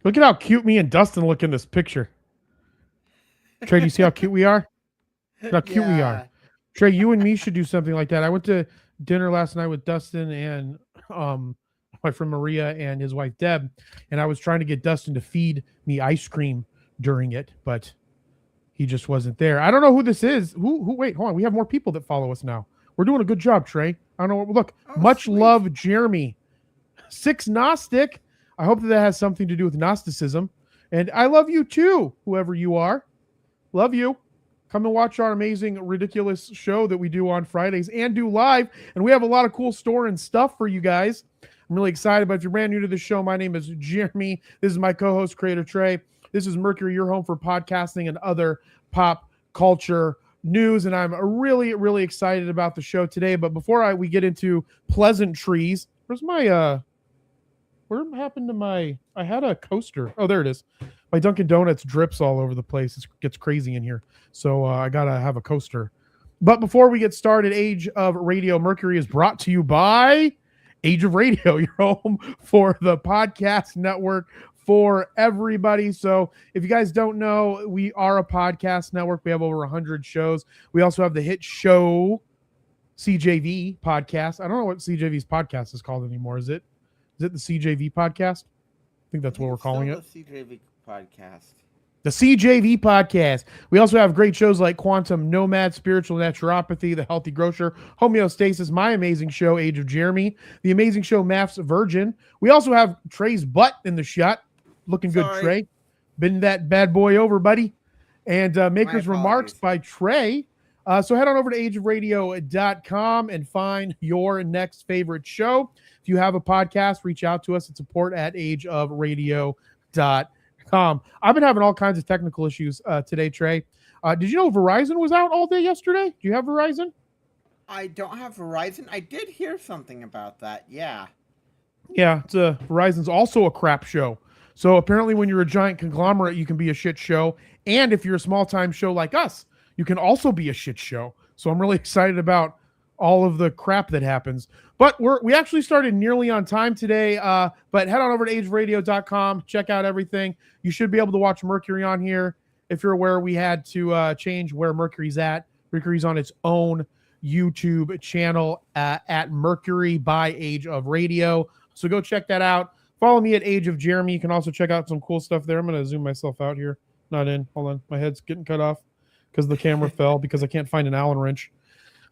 Look at how cute me and Dustin look in this picture. Trey, do you see how cute we are? Look how cute we are. Yeah. Trey, you and me should do something like that. I went to dinner last night with Dustin and my friend Maria and his wife Deb, and I was trying to get Dustin to feed me ice cream during it, but he just wasn't there. I don't know who this is. Who wait, hold on. We have more people that follow us now. We're doing a good job, Trey. I don't know what look. Oh, Much sweet. love, Jeremy. Six Gnostic. I hope that has something to do with Gnosticism. And I love you too, whoever you are. Love you. Come and watch our amazing, ridiculous show that we do on Fridays and do live. And we have a lot of cool store and stuff for you guys. I'm really excited. But if you're brand new to the show, my name is Jeremy. This is my co-host, Creator Trey. This is Mercury, your home for podcasting and other pop culture news. And I'm really, really excited about the show today. But before we get into pleasantries, where's my where happened to my I had a coaster. Oh, there it is. My Dunkin' Donuts drips all over the place. It gets crazy in here. So I got to have a coaster. But before we get started, Age of Radio Mercury is brought to you by Age of Radio, your home for the podcast network for everybody. So if you guys don't know, we are a podcast network. We have over 100 shows. We also have the hit show CJV podcast. I don't know what CJV's podcast is called anymore. Is it the CJV podcast? I think that's what we're calling it. The CJV podcast. The CJV podcast. We also have great shows like Quantum Nomad, Spiritual Naturopathy, The Healthy Grocer, Homeostasis, My Amazing Show, Age of Jeremy, The Amazing Show, Maths Virgin. We also have Trey's butt in the shot. Looking good, Trey. Bend that bad boy over, buddy. And Maker's Remarks by Trey. So head on over to ageofradio.com and find your next favorite show. If you have a podcast, reach out to us at support@ageofradio.com. I've been having all kinds of technical issues today, Trey. Did you know Verizon was out all day yesterday? Do you have Verizon? I don't have Verizon. I did hear something about that. Yeah. Yeah, Verizon's also a crap show. So apparently when you're a giant conglomerate, you can be a shit show. And if you're a small-time show like us, you can also be a shit show. So I'm really excited about all of the crap that happens. But we actually started nearly on time today. But head on over to ageofradio.com. Check out everything. You should be able to watch Mercury on here. If you're aware, we had to change where Mercury's at. Mercury's on its own YouTube channel at Mercury by Age of Radio. So go check that out. Follow me at Age of Jeremy. You can also check out some cool stuff there. I'm going to zoom myself out here. Not in. Hold on. My head's getting cut off because the camera fell because I can't find an Allen wrench.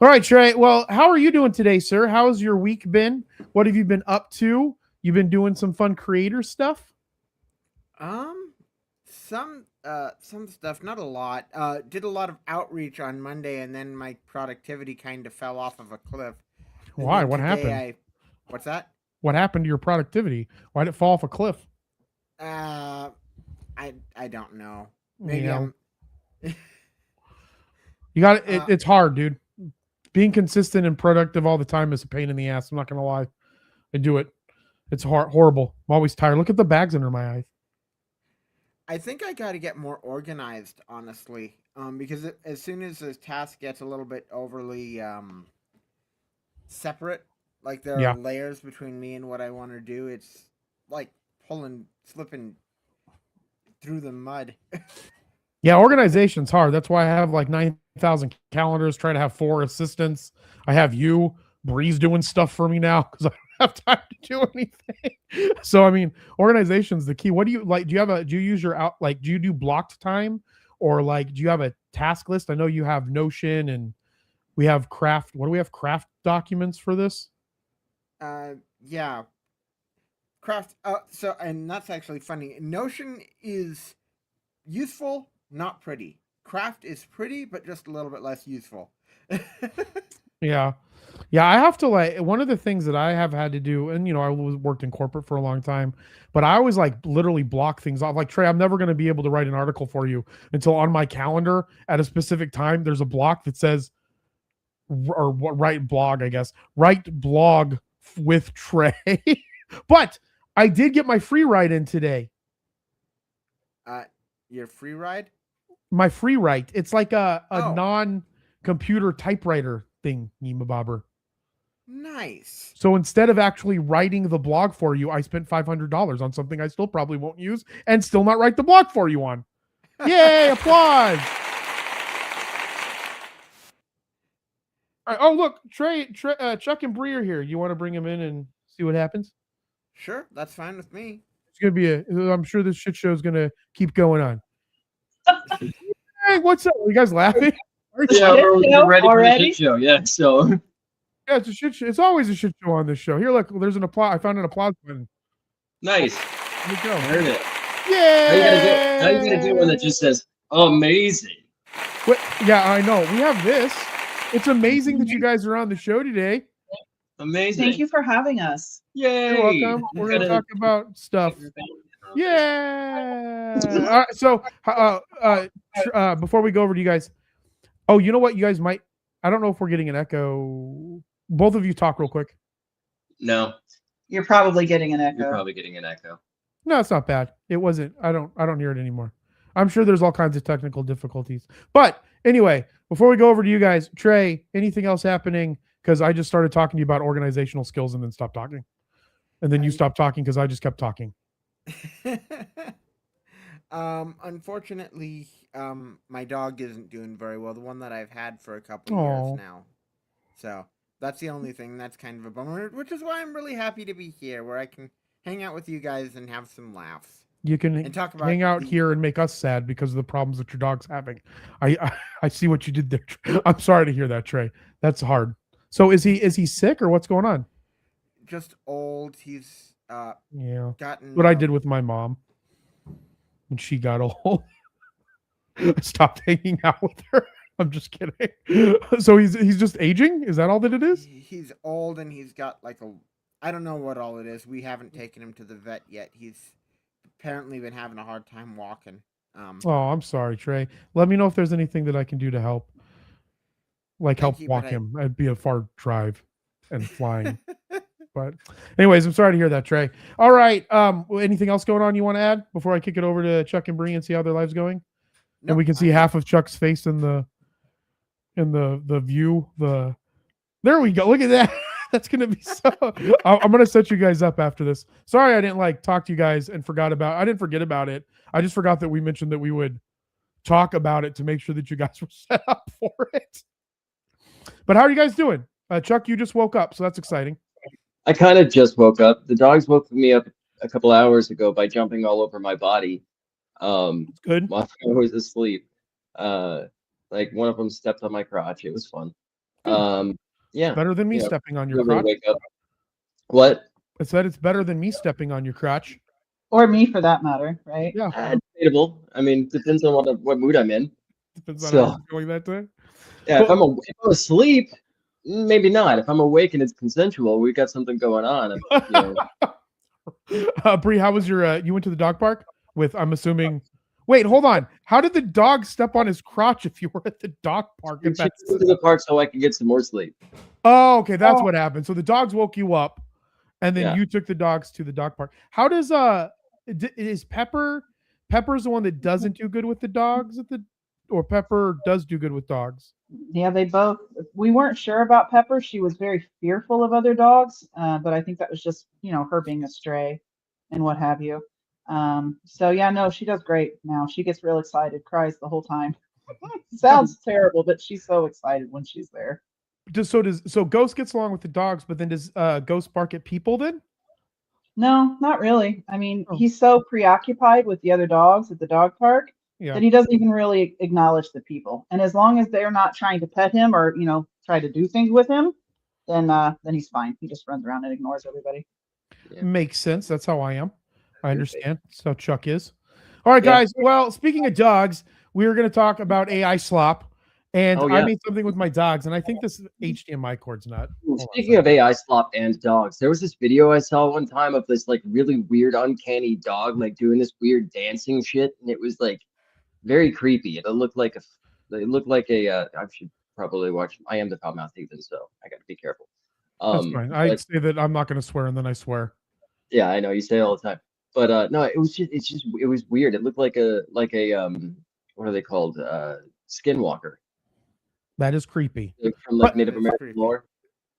All right, Trey. Well, how are you doing today, sir? How's your week been? What have you been up to? You've been doing some fun creator stuff? Some stuff, not a lot. Did a lot of outreach on Monday, and then my productivity kind of fell off of a cliff. Why? What happened? What's that? What happened to your productivity? Why did it fall off a cliff? I don't know. Maybe you got it. It's hard, dude. Being consistent and productive all the time is a pain in the ass. I'm not gonna lie. I do it. It's horrible. I'm always tired. Look at the bags under my eyes. I think I got to get more organized, honestly. Because as soon as the task gets a little bit overly separate, like there are layers between me and what I want to do, it's like slipping through the mud. Yeah, organization's hard. That's why I have like 9,000 calendars, try to have 4 assistants. I have you, Bree's doing stuff for me now because I don't have time to do anything. So, I mean, organization's the key. What do you like? Do you use your do you do blocked time or like, do you have a task list? I know you have Notion and we have Craft. What do we have? Craft documents for this? Yeah. Craft. And that's actually funny. Notion is useful, not pretty. Craft is pretty, but just a little bit less useful. Yeah. I have to one of the things that I have had to do, and I worked in corporate for a long time, but I always literally block things off. Like, Trey, I'm never going to be able to write an article for you until on my calendar at a specific time, there's a block that says, or write blog, I guess, write blog with Trey. But I did get my free ride in today. Your free ride? My free write. It's like a non-computer typewriter thing, Yima Bobber. Nice. So instead of actually writing the blog for you, I spent $500 on something I still probably won't use and still not write the blog for you on. Yay, applause. All right, oh, look, Trey, Chuck and Bree are here. You want to bring them in and see what happens? Sure, that's fine with me. It's going to be I'm sure this shit show is going to keep going on. Hey, what's up? Are you guys laughing? Yeah, we're ready for the shit show. Yeah, so. Yeah, it's a shit show. It's always a shit show on this show. Here, look, there's an applause. I found an applause button. Nice. Here we go. I heard it. Yeah. Now you gotta do one that just says amazing. Wait, yeah, I know. We have this. It's amazing that you guys are on the show today. Amazing. Thank you for having us. Yay. You're welcome. We're going to talk about stuff. Yeah. All right, so before we go over to you guys, oh, you know what? You guys might. I don't know if we're getting an echo. Both of you talk real quick. No. You're probably getting an echo. You're probably getting an echo. No, it's not bad. It wasn't. I don't hear it anymore. I'm sure there's all kinds of technical difficulties. But anyway, before we go over to you guys, Trey, anything else happening? Because I just started talking to you about organizational skills and then stopped talking. And then you stopped talking because I just kept talking. Unfortunately, my dog isn't doing very well. The one that I've had for a couple years now. So that's the only thing that's kind of a bummer, which is why I'm really happy to be here, where I can hang out with you guys and have some laughs. You can and talk about hang out here and make us sad because of the problems that your dog's having. I see what you did there. I'm sorry to hear that, Trey. That's hard. So is he sick or what's going on? Just old. He's gotten what I did with my mom when she got old. I stopped hanging out with her. I'm just kidding. So he's just aging? Is that all that it is? He's old and he's got like I don't know what all it is. We haven't taken him to the vet yet. He's apparently been having a hard time walking. Oh, I'm sorry, Trey. Let me know if there's anything that I can do to help. Like help walk him. It'd be a far drive and flying. But anyways, I'm sorry to hear that, Trey. All right. Anything else going on you want to add before I kick it over to Chuck and Bree and see how their lives going? Nope, and we can see half of Chuck's face in the view. There we go. Look at that. That's gonna be so. I'm gonna set you guys up after this. Sorry, I didn't talk to you guys and I didn't forget about it. I just forgot that we mentioned that we would talk about it to make sure that you guys were set up for it. But how are you guys doing? Chuck, you just woke up, so that's exciting. I kind of just woke up. The dogs woke me up a couple hours ago by jumping all over my body. Good. While I was asleep. Like one of them stepped on my crotch. It was fun. Yeah. Better than me stepping on your crotch. Wake up. What? I said it's better than me stepping on your crotch. Or me, for that matter, right? Yeah. Debatable. I mean, depends on what mood I'm in. Depends on how I'm feeling that day. Yeah, if I'm asleep, maybe not. If I'm awake and it's consensual, we got something going on. Bree, how was your? You went to the dog park with? I'm assuming. Wait, hold on. How did the dog step on his crotch if you were at the dog park? She went to the park so I could get some more sleep. Oh, okay, that's what happened. So the dogs woke you up, and then you took the dogs to the dog park. How does is Pepper's the one that doesn't do good with the dogs or Pepper does do good with dogs? Yeah, they both. We weren't sure about Pepper. She was very fearful of other dogs, but I think that was just her being a stray and what have you. So yeah, no, she does great now. She gets real excited, cries the whole time. Sounds terrible, but she's so excited when she's there. So Ghost gets along with the dogs, but then does Ghost bark at people then? No, not really. I mean, he's so preoccupied with the other dogs at the dog park that he doesn't even really acknowledge the people. And as long as they're not trying to pet him or try to do things with him, then he's fine. He just runs around and ignores everybody. Yeah. Makes sense. That's how I am. I understand. That's how Chuck is. All right, guys. Well, speaking of dogs, we were going to talk about AI slop. And I made something with my dogs, and I think this HDMI cord's not. Speaking of AI slop and dogs, there was this video I saw one time of this really weird, uncanny dog doing this weird dancing shit, and it was very creepy. It looked like a. I should probably watch. I am the Foul-Mouthed Heathen, so I got to be careful. That's fine. I say that I'm not going to swear, and then I swear. Yeah, I know you say it all the time, but no, it was weird. It looked like a what are they called? Skinwalker. That is creepy. From Native American lore.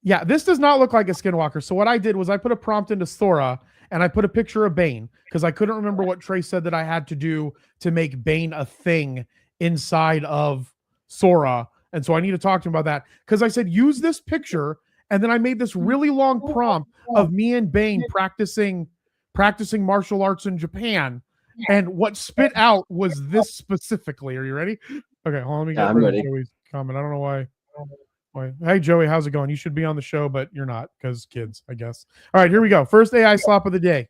Yeah, this does not look like a skinwalker. So what I did was I put a prompt into Sora and I put a picture of Bane because I couldn't remember what Trey said that I had to do to make Bane a thing inside of Sora. And so I need to talk to him about that because I said, use this picture. And then I made this really long prompt of me and Bane practicing martial arts in Japan. And what spit out was this specifically. Are you ready? Okay, hold on. Let me get rid of Joey's comment. I don't know why. Hey, Joey, how's it going? You should be on the show, but you're not because kids, I guess. All right, here we go. First AI slop of the day.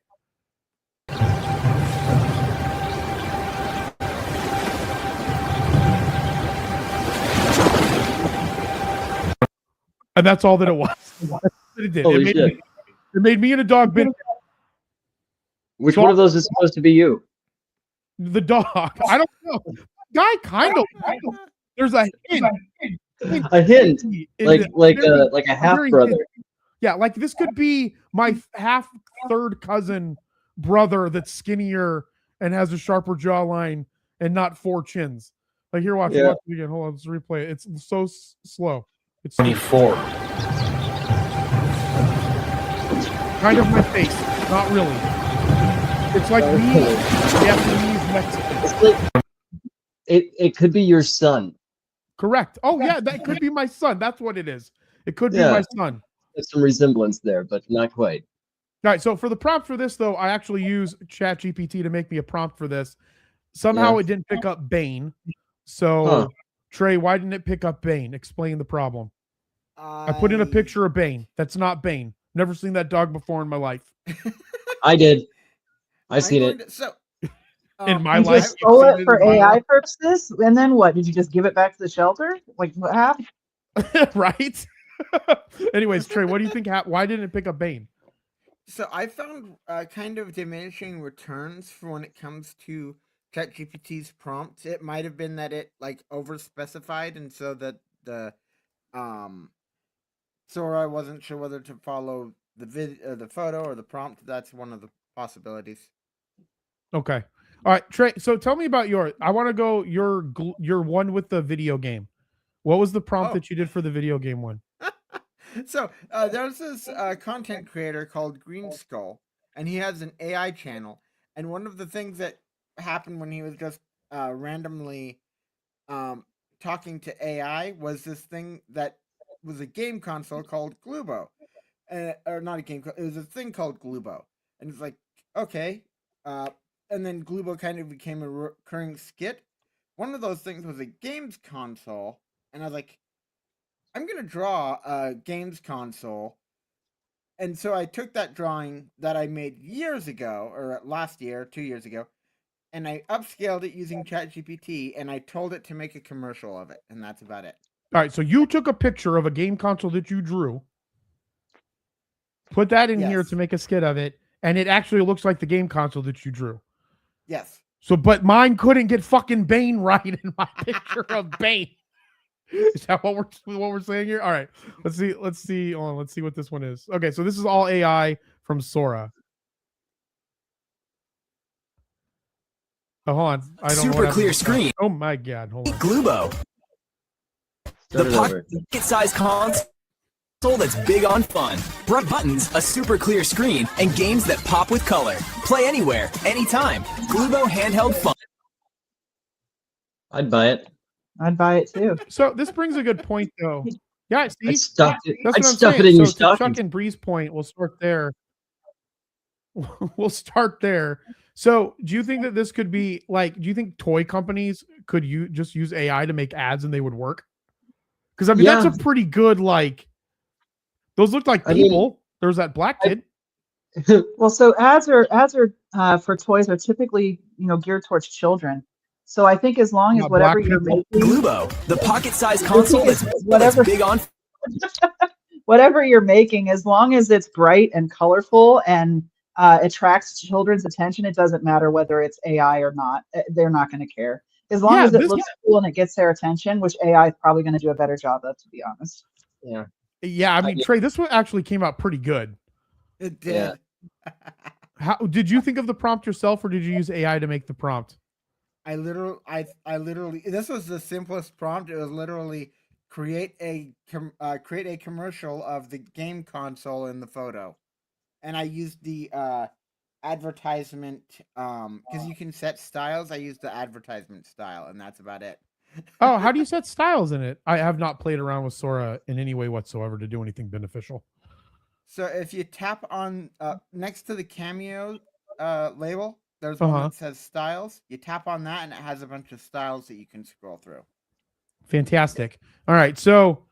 And that's all that it was. It did. It made me and a dog bit. Which one of those is supposed to be you? The dog. I don't know. Guy kind of. There's a hint. A hint, like a half brother. Yeah, like this could be my half third cousin brother that's skinnier and has a sharper jawline and not 4 chins. Like here, watch it again. Hold on, let's replay it. It's so slow. It's 24. Kind of my face, not really. It's like me, Japanese Mexican. It's like, it could be your son. Correct. Oh yeah, that could be my son. That's what it is. It could be my son. There's some resemblance there, but not quite. All right. So for the prompt for this, though, I actually use ChatGPT to make me a prompt for this. Somehow it didn't pick up Bane. So Trey, why didn't it pick up Bane? Explain the problem. I put in a picture of Bane. That's not Bane. Never seen that dog before in my life. I did. I seen it. So in my you life, just stole it for AI purposes, and then what? Did you just give it back to the shelter? Like what happened? Right. Anyways, Trey, what do you think? Why didn't it pick up Bane? So I found kind of diminishing returns for when it comes to ChatGPT's prompts. It might have been that it like overspecified, and so that the Sora wasn't sure whether to follow the photo or the prompt. That's one of the possibilities. Okay. All right, Trey. So tell me about I want to go your one with the video game. What was the prompt that you did for the video game one? So there's this content creator called Green Skull, and he has an AI channel. And one of the things that happened when he was just randomly talking to AI was this thing that was a game console called Glubo, or not a game. It was a thing called Glubo, and it's like okay. And then Glubo kind of became a recurring skit. One of those things was a games console, and I was like, I'm going to draw a games console. And so I took that drawing that I made years ago, or last year, 2 years ago, and I upscaled it using ChatGPT, and I told it to make a commercial of it, and that's about it. All right, so you took a picture of a game console that you drew, put that in here to make a skit of it, and it actually looks like the game console that you drew. Yes. So, but mine couldn't get fucking Bane right in my picture of Bane. Is that what we're saying here? All right, let's see. Let's see what this one is. Okay, so this is all AI from Sora. Oh, hold on. I don't Super clear screen. Oh my god, hold on. Glubo. The pocket-sized console that's big on fun. Bright buttons, a super clear screen, and games that pop with color. Play anywhere, anytime. Glubo handheld fun. I'd buy it. I'd buy it too. So this brings a good point, though. Yeah, see, I'd stuff it. That's I'd what I'm stuff saying. it in your So to stocking. Chuck and Bree's point, we'll start there. We'll start there. So do you think that this could be like, do you think toy companies could just use AI to make ads and they would work? Because I mean, that's a pretty good, like, those look like people. There's that black kid. Well, so ads are for toys are typically, geared towards children. So I think as long as whatever you're making, Glubo, the pocket-sized console that's big on. Whatever you're making, as long as it's bright and colorful and attracts children's attention, it doesn't matter whether it's AI or not. They're not going to care. As long as it looks cool and it gets their attention, which AI is probably going to do a better job of, to be honest. Yeah. Yeah, I mean, Trey, this one actually came out pretty good. It did. Yeah. How did you think of the prompt yourself, or did you use AI to make the prompt? I literally, this was the simplest prompt. It was literally create a commercial of the game console in the photo, and I used the advertisement because you can set styles. I used the advertisement style, and that's about it. Oh, how do you set styles in it? I have not played around with Sora in any way whatsoever to do anything beneficial. So if you tap on next to the cameo label, there's one that says styles. You tap on that, and it has a bunch of styles that you can scroll through. Fantastic. All right, so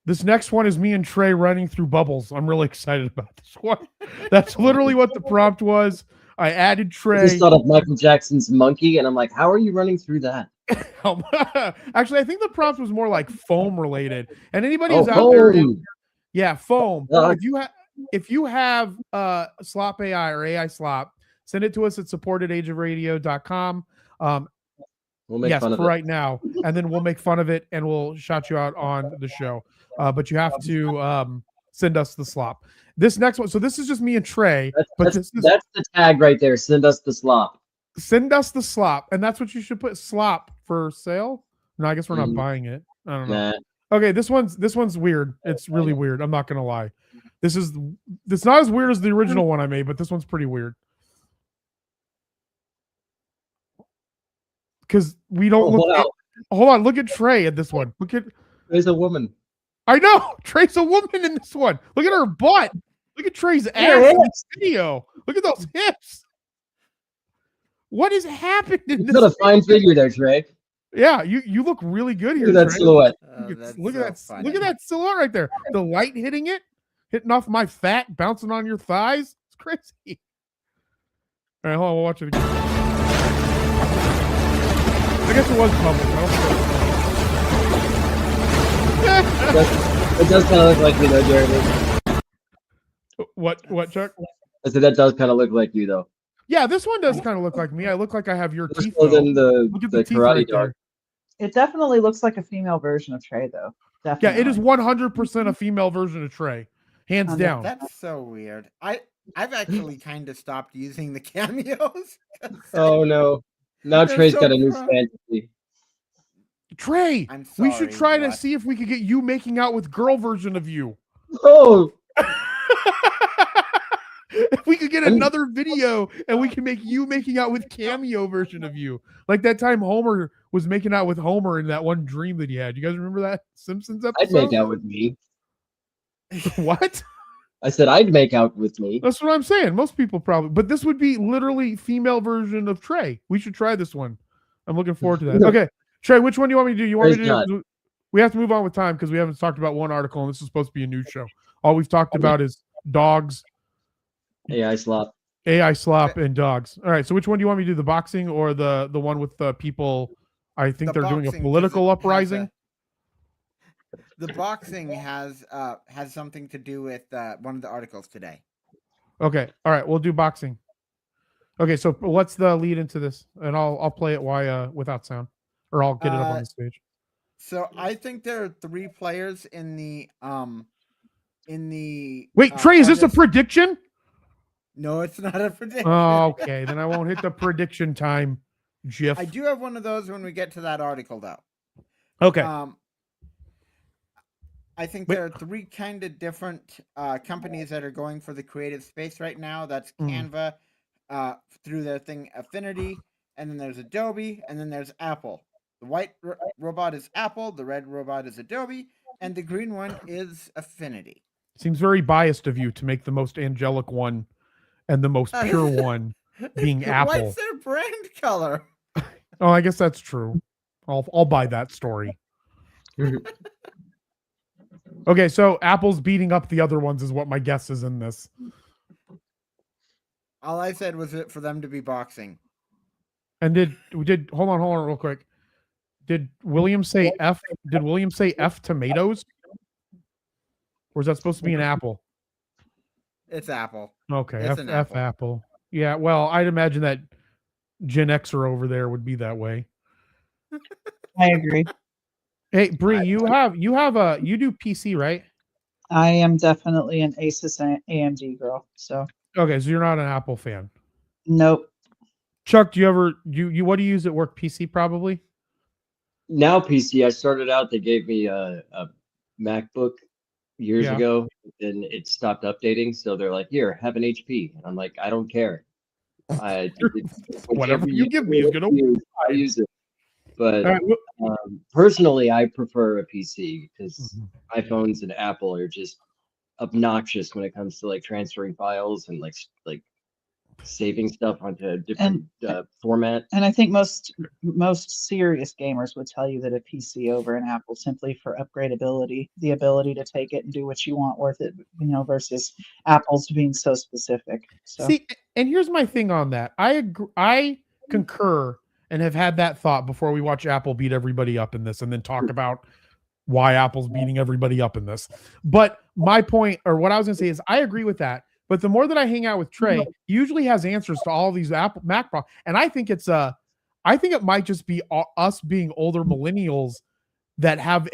this next one is me and Trey running through bubbles. I'm really excited about this one. That's literally what the prompt was. I added Trey. I just thought of Michael Jackson's Monkey, and I'm like, how are you running through that? Actually, I think the prompt was more like foam related. And anybody who's out there, yeah, foam. If you have Slop AI or AI Slop, send it to us at support@ageofradio.com. We'll make fun of it right now, and then we'll make fun of it and we'll shout you out on the show. But you have to send us the slop. This next one, so this is just me and Trey. That's the tag right there. Send us the slop. Send us the slop, and that's what you should put. Slop for sale. No, I guess we're not buying it. I don't know. Okay, this one's weird. It's really weird. I'm not gonna lie. It's not as weird as the original one I made, but this one's pretty weird. Because we don't hold on, look at Trey at this one. There's a woman. I know. Trey's a woman in this one. Look at her butt. Look at Trey's ass in this video. Look at those hips. What is happening in this? You've got a fine figure there, Trey. Yeah, you look really good here. Look at that Trey. silhouette. Look at that silhouette right there. The light hitting off my fat, bouncing on your thighs. It's crazy. All right, hold on, we'll watch it again. I guess it was public. It does kind of look like you, though, Jeremy. What, Chuck? I said that does kind of look like you, though. Yeah, this one does kind of look like me. I look like I have your teeth. Than the teeth karate right dog. It definitely looks like a female version of Trey, though. Definitely. Yeah, it is 100% a female version of Trey, hands down. That's so weird. I've actually kind of stopped using the cameos. Oh no! Now Trey's got a new fantasy. Trey, I'm sorry, we should try to see if we could get you making out with girl version of you. Oh. If we could get another video and we can make you making out with cameo version of you. Like that time Homer was making out with Homer in that one dream that he had. You guys remember that Simpsons episode? I'd make out with me. What? I said I'd make out with me. That's what I'm saying. Most people probably. But this would be literally female version of Trey. We should try this one. I'm looking forward to that. Okay. Trey, which one do you want me to do? You want me to do? We have to move on with time because we haven't talked about one article and this is supposed to be a news show. All we've talked about is dogs. AI slop. AI slop and dogs. All right. So which one do you want me to do? The boxing or the one with the people? I think they're doing a political uprising. The boxing has something to do with one of the articles today. Okay. All right. We'll do boxing. Okay. So what's the lead into this? And I'll play it without sound, or I'll get it up on the stage. So I think there are 3 players in the Wait, Trey, is this a prediction? No, it's not a prediction. Oh, okay. Then I won't hit the prediction time GIF. I do have one of those when we get to that article, though. Okay. I think there are 3 kind of different companies that are going for the creative space right now. That's Canva through their thing Affinity, and then there's Adobe, and then there's Apple. The white robot is Apple, the red robot is Adobe, and the green one is Affinity. Seems very biased of you to make the most angelic one and the most pure one being Apple. What's their brand color? Oh, I guess that's true. I'll buy that story. Okay, so Apple's beating up the other ones is what my guess is in this. All I said was it for them to be boxing. And hold on real quick. Did William say F? Did William say F tomatoes? Or is that supposed to be an apple? It's Apple. Okay, It's F Apple. Yeah, well, I'd imagine that Gen Xer over there would be that way. I agree. Hey, Bree, you do PC, right? I am definitely an Asus AMD girl. So Okay, so you're not an Apple fan. Nope. Chuck, do you what do you use at work? PC probably? now PC. I started out. They gave me a MacBook years Yeah. ago, and it stopped updating. So they're like, "Here, have an HP." And I'm like, "I don't care. Whatever you give me is gonna. I'll use it." But All right, well, personally, I prefer a PC because Mhm. iPhones and Apple are just obnoxious when it comes to like transferring files and like saving stuff onto a different format. And I think most serious gamers would tell you that a PC over an Apple simply for upgradability, the ability to take it and do what you want with it, versus Apple's being so specific. So See, and here's my thing on that. I concur and have had that thought before we watch Apple beat everybody up in this and then talk about why Apple's beating everybody up in this. But my point, or what I was going to say, is I agree with that. But the more that I hang out with Trey, he usually has answers to all these Apple Mac problems. And I think I think it might just be us being older millennials that have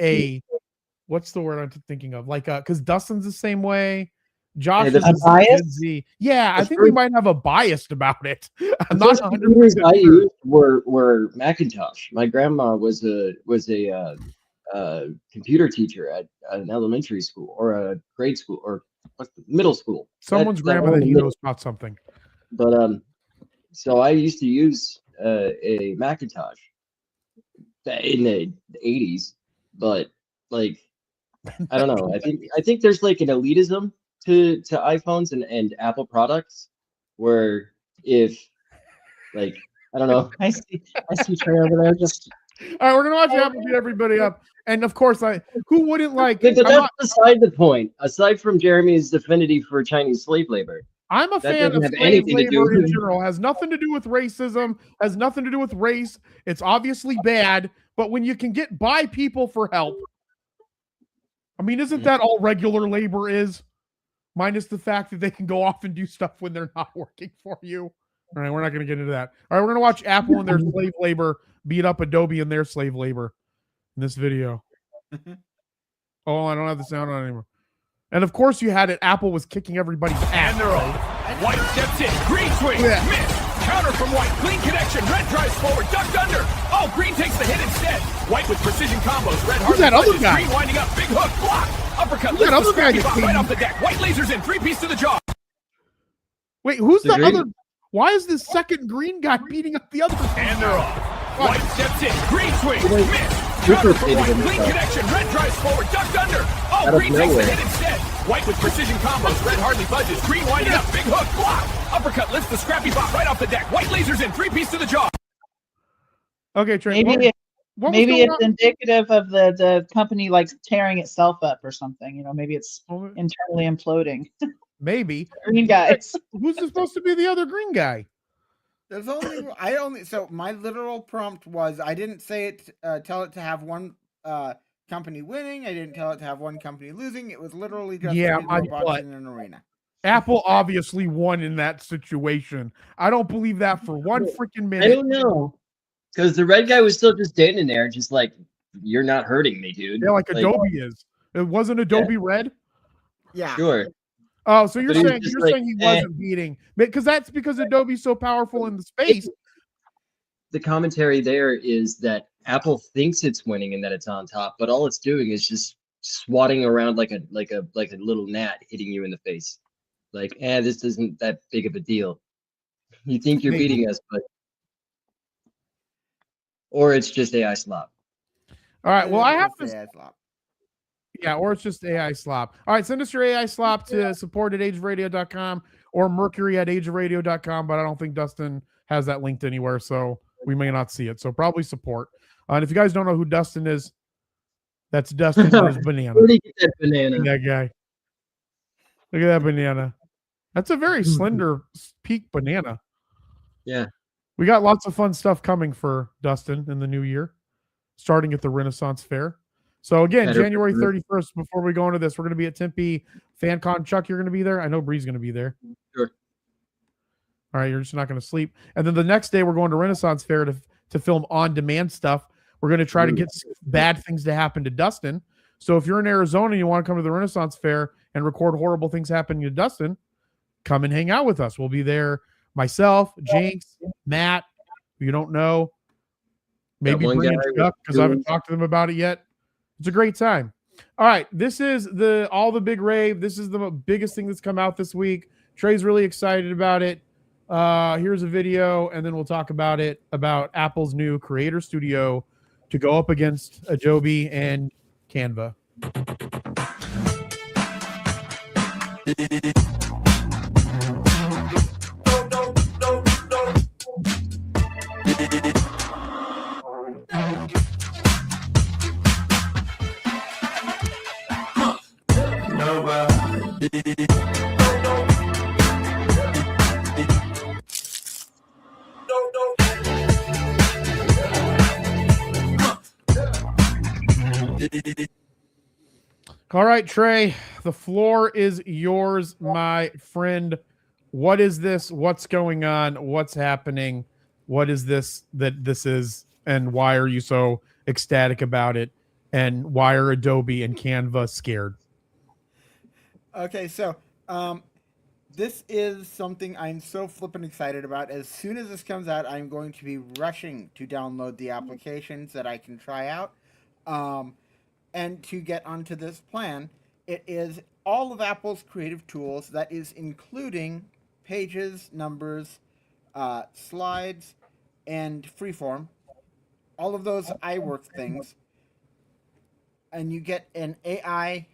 what's the word I'm thinking of? Like, because Dustin's the same way. Josh is a bias? Gen Z. Yeah, I think we might have a bias about it. I'm not 100% computers I sure. used were Macintosh. My grandma was a computer teacher at an elementary school or a grade school or middle school. Someone's grandma that he knows about something. But so I used to use a Macintosh in the 80s, but like I don't know. I think there's like an elitism to iPhones and Apple products where if like I don't know. I see Trey over there just. All right, we're gonna watch Apple beat everybody up, and of course, who wouldn't like? But that's beside the point. Aside from Jeremy's affinity for Chinese slave labor, I'm a fan doesn't of have slave anything to do labor in with- general. Has nothing to do with racism. Has nothing to do with race. It's obviously bad, but when you can get by people for help, I mean, isn't that all regular labor is? Minus the fact that they can go off and do stuff when they're not working for you. All right, we're not going to get into that. All right, we're going to watch Apple and their slave labor beat up Adobe and their slave labor in this video. Oh, I don't have the sound on anymore. And of course, you had it. Apple was kicking everybody's ass. And they're off. White steps in. Green swing. Yeah. Miss. Counter from White. Clean connection. Red drives forward. Ducked under. Oh, Green takes the hit instead. White with precision combos. Red Who's that other guy? Green winding up. Big hook. Block. Uppercut. Who's that Lifts other the guy scrappy that bot came- right off the deck. White lasers in. 3-piece to the jaw. Wait, who's The the green- other? Why is this second green guy beating up the other? And they're off. White steps in. Green swing. Wait, Miss. super Counter from faded White. in Clean this connection. Red drives forward. Ducked under. Oh, Out of Green takes the nowhere. hit instead. White with precision combos. Red hardly budges. Green winding up. Big hook. Block. Uppercut lifts the scrappy bot right off the deck. White lasers in. 3-piece to the jaw. Okay, Trey. Maybe what was maybe going it's on? indicative of the company like tearing itself up or something. Maybe it's Oh, internally imploding. maybe. Green guys. Who's supposed to be the other green guy? There's so my literal prompt was I didn't say it tell it to have one company winning. I didn't tell it to have one company losing. It was literally just Yeah, three my robots butt. in an arena. Apple obviously won in that situation. I don't believe that for one freaking I minute. don't know. Because the red guy was still just standing there, just like, you're not hurting me, dude. Yeah, like Adobe is. It wasn't Adobe Red. Yeah. Sure. Oh, so you're But he was saying just like, he eh. wasn't beating because that's because Adobe's so powerful in the space. The commentary there is that Apple thinks it's winning and that it's on top, but all it's doing is just swatting around like a little gnat hitting you in the face. Like, this isn't that big of a deal. You think you're Maybe. beating us, but or it's just AI slop. All right. Well, I have It's to. AI slop. Yeah, or it's just AI slop. All right, send us your AI slop to support@ageofradio.com or mercury@ageofradio.com, but I don't think Dustin has that linked anywhere, so we may not see it. So probably support. And if you guys don't know who Dustin is, that's Dustin with his banana. Where do you get that banana? That guy. Look at that banana. That's a very slender peak banana. Yeah. We got lots of fun stuff coming for Dustin in the new year, starting at the Renaissance Fair. So again, Better- January 31st, before we go into this, we're going to be at Tempe FanCon. Chuck, you're going to be there? I know Bree's going to be there. Sure. All right, you're just not going to sleep. And then the next day, we're going to Renaissance Fair to film on-demand stuff. We're going to try to get bad things to happen to Dustin. So if you're in Arizona and you want to come to the Renaissance Fair and record horrible things happening to Dustin, come and hang out with us. We'll be there. Myself, Jinx, Matt, who you don't know, Maybe one bring in guy Chuck because I haven't doing- talked to them about it yet. It's a great time. All right, this is all the big rave. This is the biggest thing that's come out this week. Trey's really excited about it. Here's a video, and then we'll talk about it, about Apple's new Creator Studio to go up against Adobe and Canva. All right, Trey, the floor is yours, my friend. What is this? What's going on? What's happening? What is this that this is? And why are you so ecstatic about it? And why are Adobe and Canva scared? Okay, so this is something I'm so flippin' excited about. As soon as this comes out, I'm going to be rushing to download the applications that I can try out. And to get onto this plan, it is all of Apple's creative tools. That is including Pages, Numbers, Slides, and Freeform. All of those iWork things. And you get an AI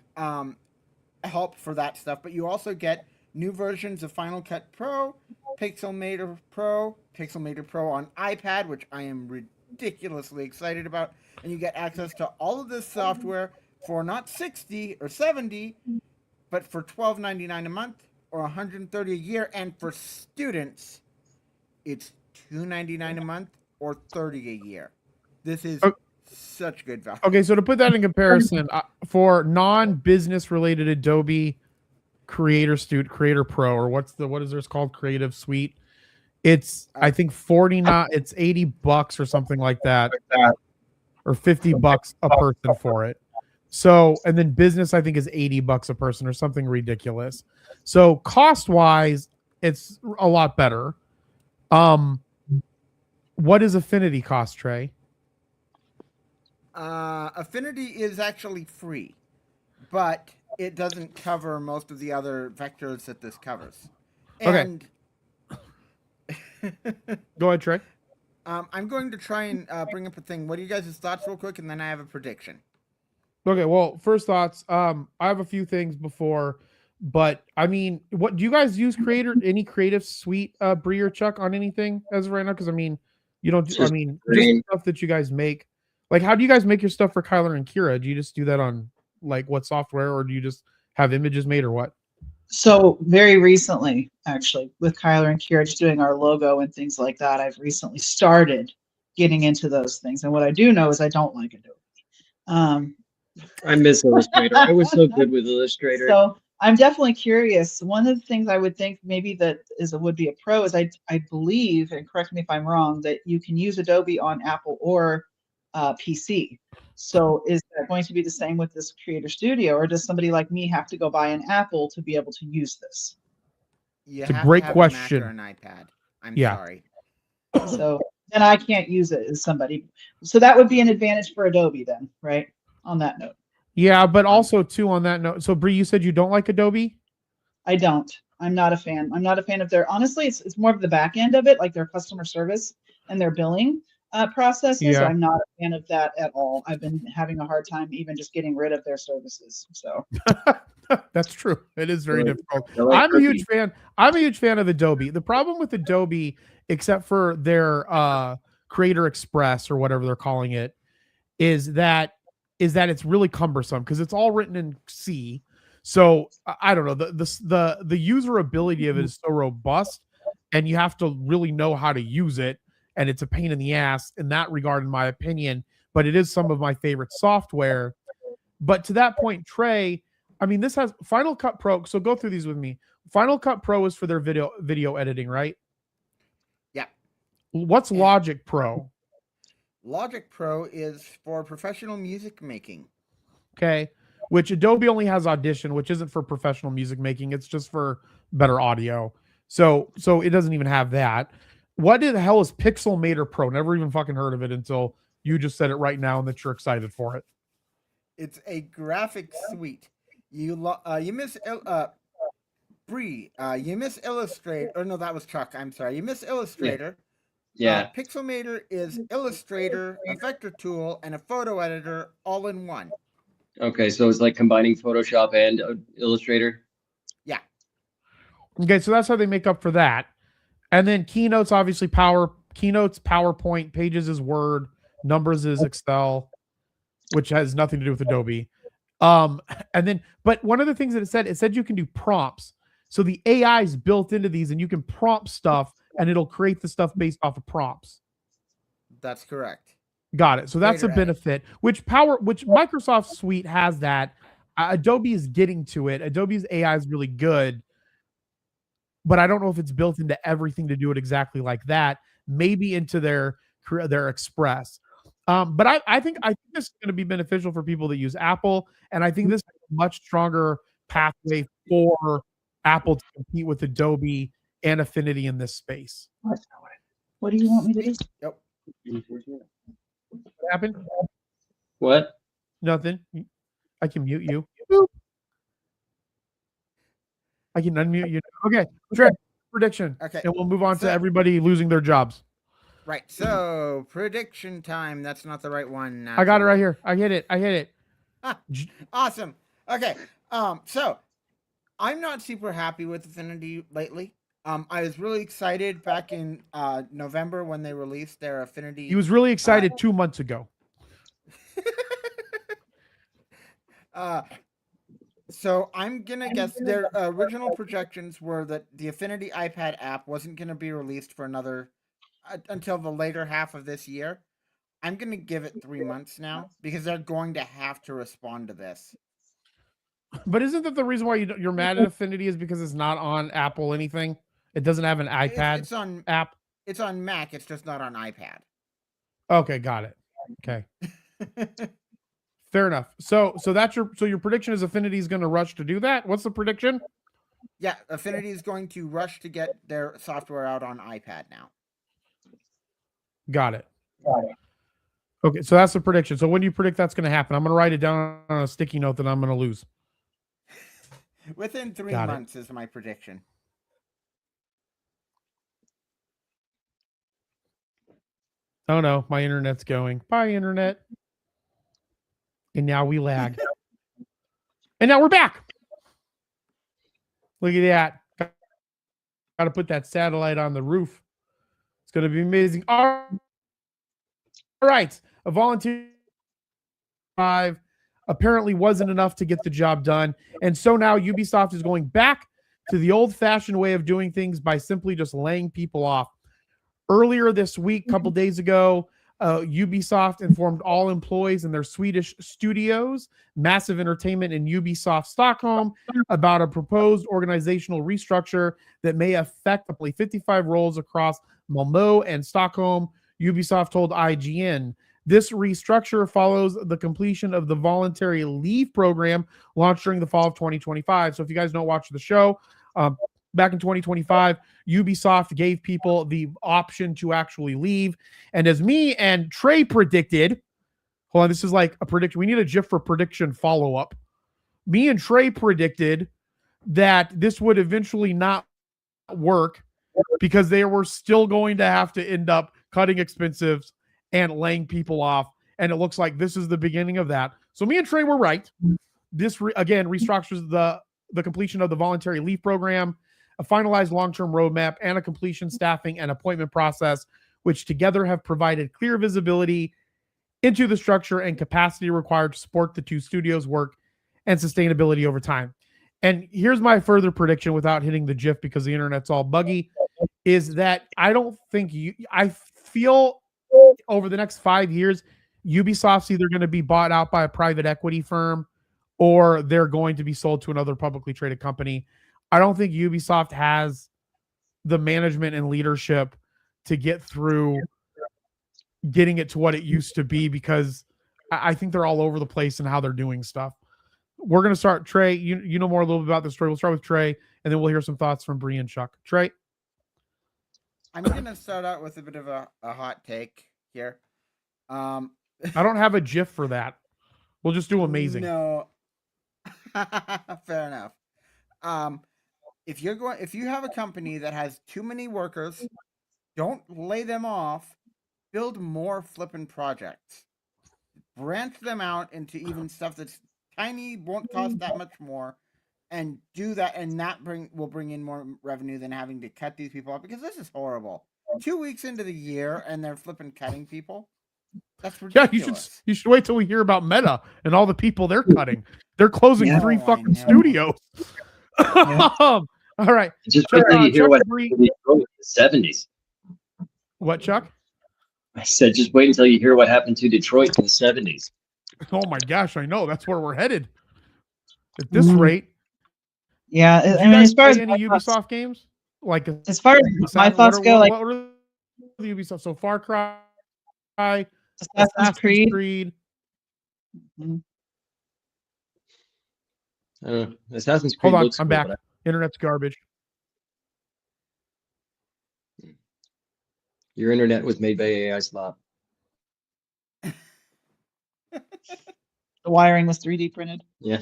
help for that stuff, but you also get new versions of Final Cut Pro, Pixelmator Pro on iPad, which I am ridiculously excited about, and you get access to all of this software for not $60 or $70, but for $12.99 a month or $130 a year, and for students, it's $2.99 a month or $30 a year. This is such good value. Okay, so to put that in comparison, for non-business related Adobe Creator Pro, or what is this called? Creative Suite. It's I think it's $80 or something like that, or $50 a person for it. So, and then business I think is $80 a person or something ridiculous. So cost wise, it's a lot better. What is Affinity cost, Trey? Affinity is actually free, but it doesn't cover most of the other vectors that this covers. And Go ahead, Trey. I'm going to try and bring up a thing. What are you guys' thoughts real quick, and then I have a prediction. Okay, well, first thoughts. I have a few things before, but I mean, what do you guys use any creative suite, Bree or Chuck, on anything as of right now? Because I mean, you don't. Just stuff that you guys make. Like, how do you guys make your stuff for Kyler and Kira? Do you just do that on like what software, or do you just have images made, or what? So very recently, actually, with Kyler and Kira just doing our logo and things like that, I've recently started getting into those things. And what I do know is I don't like Adobe. I miss Illustrator. I was so good with Illustrator. So I'm definitely curious. One of the things I would think maybe that would be a pro is I believe, and correct me if I'm wrong, that you can use Adobe on Apple or PC. So is that going to be the same with this Creator Studio, or does somebody like me have to go buy an Apple to be able to use this? You it's have a great to have question. A Mac or an iPad. I'm Yeah. sorry. So then I can't use it as somebody. So that would be an advantage for Adobe then, right? On that note. Yeah, but also too on that note. So Bree, you said you don't like Adobe? I don't. I'm not a fan. I'm not a fan of their, honestly, it's more of the back end of it, like their customer service and their billing processes. Yeah. I'm not a fan of that at all. I've been having a hard time even just getting rid of their services. So That's true. It is very difficult. like I'm a huge fan. I'm a huge fan of Adobe. The problem with Adobe, except for their Creator Express or whatever they're calling it, is that it's really cumbersome because it's all written in C. So I don't know, the user ability of it is so robust, and you have to really know how to use it, and it's a pain in the ass in that regard, in my opinion. But it is some of my favorite software. But to that point, Trey, I mean, this has Final Cut Pro. So go through these with me. Final Cut Pro is for their video editing, right? Yeah. What's Logic Pro? Logic Pro is for professional music making. Okay. Which Adobe only has Audition, which isn't for professional music making. It's just for better audio. So it doesn't even have that. What the hell is Pixelmator Pro? Never even fucking heard of it until you just said it right now and that you're excited for it. It's a graphic suite. You miss Bree. You miss Illustrator. Or no, that was Chuck. I'm sorry. You miss Illustrator. Yeah. Pixelmator is Illustrator, a vector tool, and a photo editor all in one. Okay, so it's like combining Photoshop and Illustrator. Yeah. Okay, so that's how they make up for that. And then Keynote's obviously Keynote's PowerPoint, Pages is Word, Numbers is Excel, which has nothing to do with Adobe. And then, but one of the things that it said you can do prompts. So the AI is built into these, and you can prompt stuff, and it'll create the stuff based off of prompts. That's correct. Got it. So that's Greater a benefit. Which Microsoft Suite has that. Adobe is getting to it. Adobe's AI is really good, but I don't know if it's built into everything to do it exactly like that. Maybe into their Express. But I think this is going to be beneficial for people that use Apple, and I think this is a much stronger pathway for Apple to compete with Adobe and Affinity in this space. What do you want me to do? Yep. What happened? What? Nothing. I can mute you. Boop. I can unmute you. Okay. Trey, prediction. Okay. And we'll move on So- to everybody losing their jobs. Right. So prediction time. That's not the right one. I got it right here. I hit it. Awesome. Okay. So I'm not super happy with Affinity lately. I was really excited back in November when they released their Affinity. He was really excited 2 months ago. So I'm gonna guess their original projections were that the Affinity iPad app wasn't gonna be released for another until the later half of this year. I'm gonna give it 3 months now because they're going to have to respond to this. But isn't that the reason why you're mad at Affinity is because it's not on Apple anything? It doesn't have an iPad It's on app? It's on Mac. It's just not on iPad. Okay, got it. Okay. Fair enough. So that's your prediction is Affinity is going to rush to do that? What's the prediction? Yeah, Affinity is going to rush to get their software out on iPad now. Got it. Okay, so that's the prediction. So when do you predict that's going to happen? I'm going to write it down on a sticky note that I'm going to lose. Within 3 Got it. months is my prediction. Oh no, my internet's going. Bye, internet. And now we lag. And now we're back. Look at that. Got to put that satellite on the roof. It's going to be amazing. All right. A volunteer 5 apparently wasn't enough to get the job done. And so now Ubisoft is going back to the old-fashioned way of doing things by simply just laying people off. Earlier this week, a couple days ago, Ubisoft informed all employees in their Swedish studios, Massive Entertainment and Ubisoft Stockholm, about a proposed organizational restructure that may affect roughly 55 roles across Malmö and Stockholm, Ubisoft told IGN. This restructure follows the completion of the voluntary leave program launched during the fall of 2025. So if you guys don't watch the show, back in 2025, Ubisoft gave people the option to actually leave. And as me and Trey predicted, hold on, this is like a prediction. We need a GIF for prediction follow-up. Me and Trey predicted that this would eventually not work because they were still going to have to end up cutting expenses and laying people off. And it looks like this is the beginning of that. So me and Trey were right. This, again, restructures the completion of the voluntary leave program, a finalized long-term roadmap, and a completion, staffing, and appointment process, which together have provided clear visibility into the structure and capacity required to support the two studios' work and sustainability over time. And here's my further prediction without hitting the GIF because the internet's all buggy, is that I don't think I feel over the next 5 years, Ubisoft's either going to be bought out by a private equity firm or they're going to be sold to another publicly traded company. I don't think Ubisoft has the management and leadership to get through getting it to what it used to be because I think they're all over the place in how they're doing stuff. We're going to start, Trey, you know more a little bit about the story. We'll start with Trey, and then we'll hear some thoughts from Bree and Chuck. Trey? I'm going to start out with a bit of a hot take here. Um, I don't have a GIF for that. We'll just do amazing. No. Fair enough. If you have a company that has too many workers, don't lay them off. Build more flippin' projects. Branch them out into even stuff that's tiny, won't cost that much more, and do that, and that will bring in more revenue than having to cut these people off, because this is horrible. 2 weeks into the year and they're flipping cutting people. That's Yeah, ridiculous. you should wait till we hear about Meta and all the people they're cutting. They're closing 3 fucking studios. All right. Just wait till you hear what happened to Detroit in the 70s. What, Chuck? I said, just wait until you hear what happened to Detroit in the 70s. Oh my gosh, I know. That's where we're headed. At this rate. Yeah, Did I you mean, guys as far as play any Ubisoft games? Like as far as my thoughts go, like what are the Ubisoft? So Far Cry, Assassin's Creed. Assassin's Creed Hold on, looks I'm cool, back. but Internet's garbage. your internet was made by AI slop. The wiring was 3D printed. Yeah.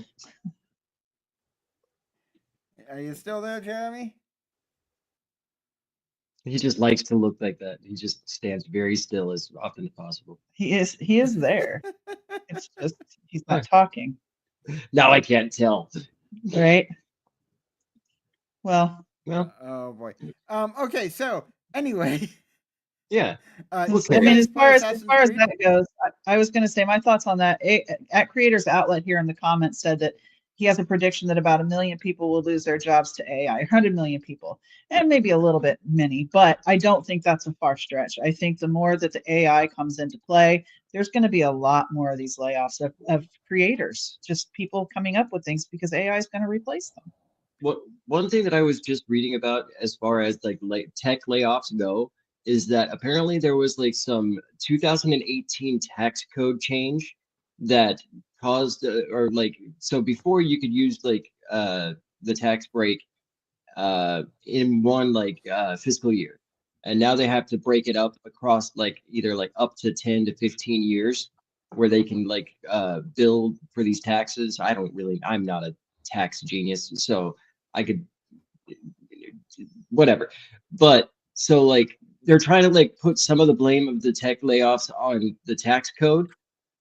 Are you still there, Jeremy? He just likes to look like that. He just stands very still as often as possible. He is there. It's just he's not talking. Now I can't tell. Right? Well. Oh boy. Okay, so anyway. Yeah. I mean, as far as that goes, I was going to say my thoughts on that. At Creators Outlet here in the comments said that he has a prediction that about 1 million people will lose their jobs to AI, 100 million people, and maybe a little bit many, but I don't think that's a far stretch. I think the more that the AI comes into play, there's going to be a lot more of these layoffs of creators, just people coming up with things because AI is going to replace them. One thing that I was just reading about as far as like tech layoffs go is that apparently there was like some 2018 tax code change that caused or like, so before you could use like the tax break in one like fiscal year, and now they have to break it up across like either like up to 10 to 15 years where they can like build for these taxes. I'm not a tax genius, so I could whatever, but so like they're trying to like put some of the blame of the tech layoffs on the tax code,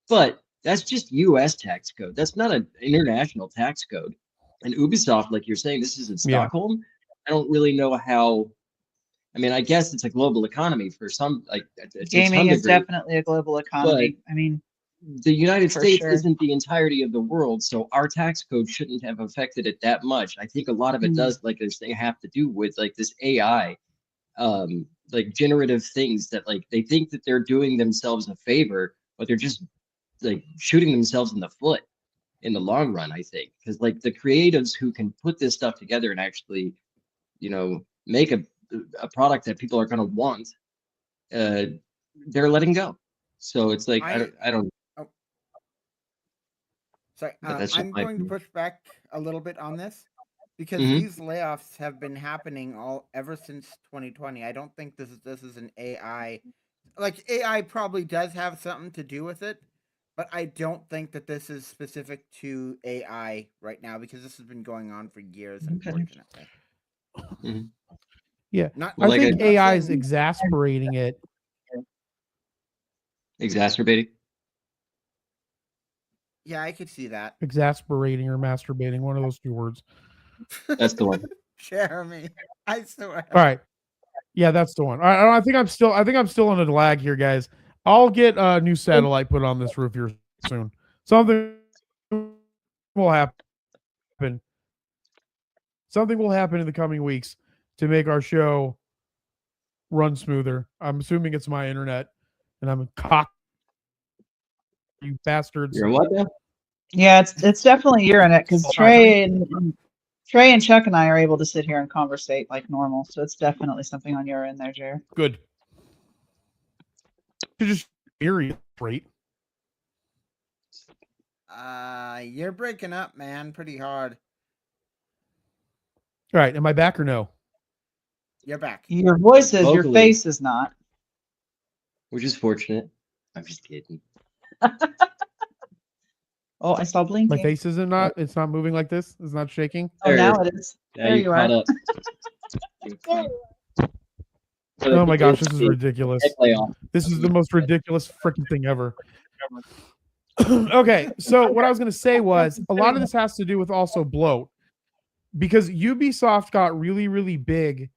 but that's just US tax code. That's not an international tax code. And Ubisoft, like you're saying, this is in Stockholm. I don't really know how. I mean, I guess it's a global economy for some. Like gaming is definitely a global economy. I mean, the United States isn't the entirety of the world, so our tax code shouldn't have affected it that much. I think a lot of it does, like they have to do with like this AI, like generative things that like they think that they're doing themselves a favor, but they're just like shooting themselves in the foot in the long run, I think, because like the creatives who can put this stuff together and actually, you know, make a product that people are going to want, they're letting go. So it's like I don't. Sorry, I'm going to push back a little bit on this because these layoffs have been happening ever since 2020. I don't think this is an AI. Like AI probably does have something to do with it, but I don't think that this is specific to AI right now because this has been going on for years, unfortunately. Yeah, I think AI is exasperating it. Exacerbating? Yeah, I could see that. Exasperating or masturbating, one of those two words. That's the one. Jeremy, I swear. All right. Yeah, that's the one. All right, I think I'm still on a lag here, guys. I'll get a new satellite put on this roof here soon. Something will happen. Something will happen in the coming weeks to make our show run smoother. I'm assuming it's my internet, and I'm a cock. You bastards! You're what now? Yeah, it's definitely your internet because Trey and Chuck and I are able to sit here and conversate like normal. So it's definitely something on your end there, Jer. Good. You're just eerie, right? You're breaking up, man, pretty hard. All right, am I back or no? You're back. Your voice is, Vocally, your face is not. which is fortunate. I'm just kidding. Oh, I saw blinking. My face isn't not. It's not moving like this. It's not shaking. Oh, There it now is. it is. Now There you you caught are. up. So Oh if my you gosh, did this is see ridiculous. Tech Layoffs, This is the most ridiculous freaking thing ever. Okay, so what I was going to say was a lot of this has to do with also bloat, because Ubisoft got really, really big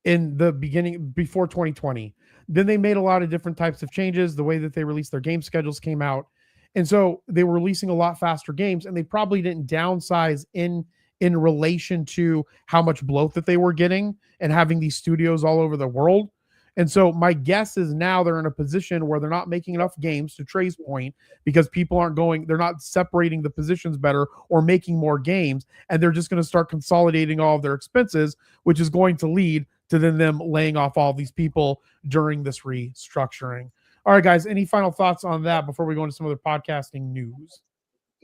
in the beginning before 2020. Then they made a lot of different types of changes. The way that they released their game schedules came out. And so they were releasing a lot faster games, and they probably didn't downsize in relation to how much bloat that they were getting and having these studios all over the world. And so my guess is now they're in a position where they're not making enough games, to Trey's point, because people aren't going, they're not separating the positions better or making more games. And they're just going to start consolidating all of their expenses, which is going to lead to then them laying off all these people during this restructuring. All right, guys, any final thoughts on that before we go into some other podcasting news?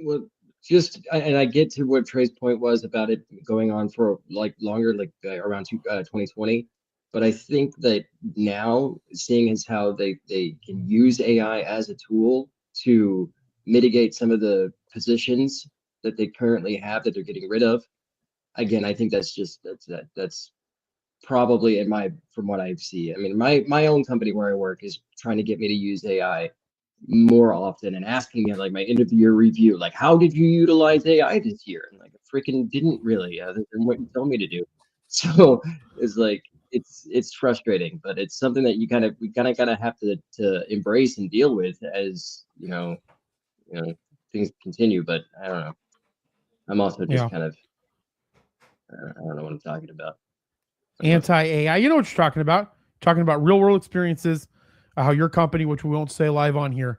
well, and I get to what Trey's point was about it going on for like longer, like around 2020. But I think that now, seeing as how they can use AI as a tool to mitigate some of the positions that they currently have that they're getting rid of, again, I think that's probably from what I see. I mean, my own company where I work is trying to get me to use AI more often and asking me like my end of the year review, like, how did you utilize AI this year? And like, I freaking didn't really, other than what you told me to do. So it's like, it's frustrating, but it's something that we kind of gotta have to embrace and deal with as you know things continue. But I don't know. I'm also just kind of I don't know what I'm talking about. Anti-AI. You know what you're talking about. Talking about real world experiences, how your company, which we won't say live on here,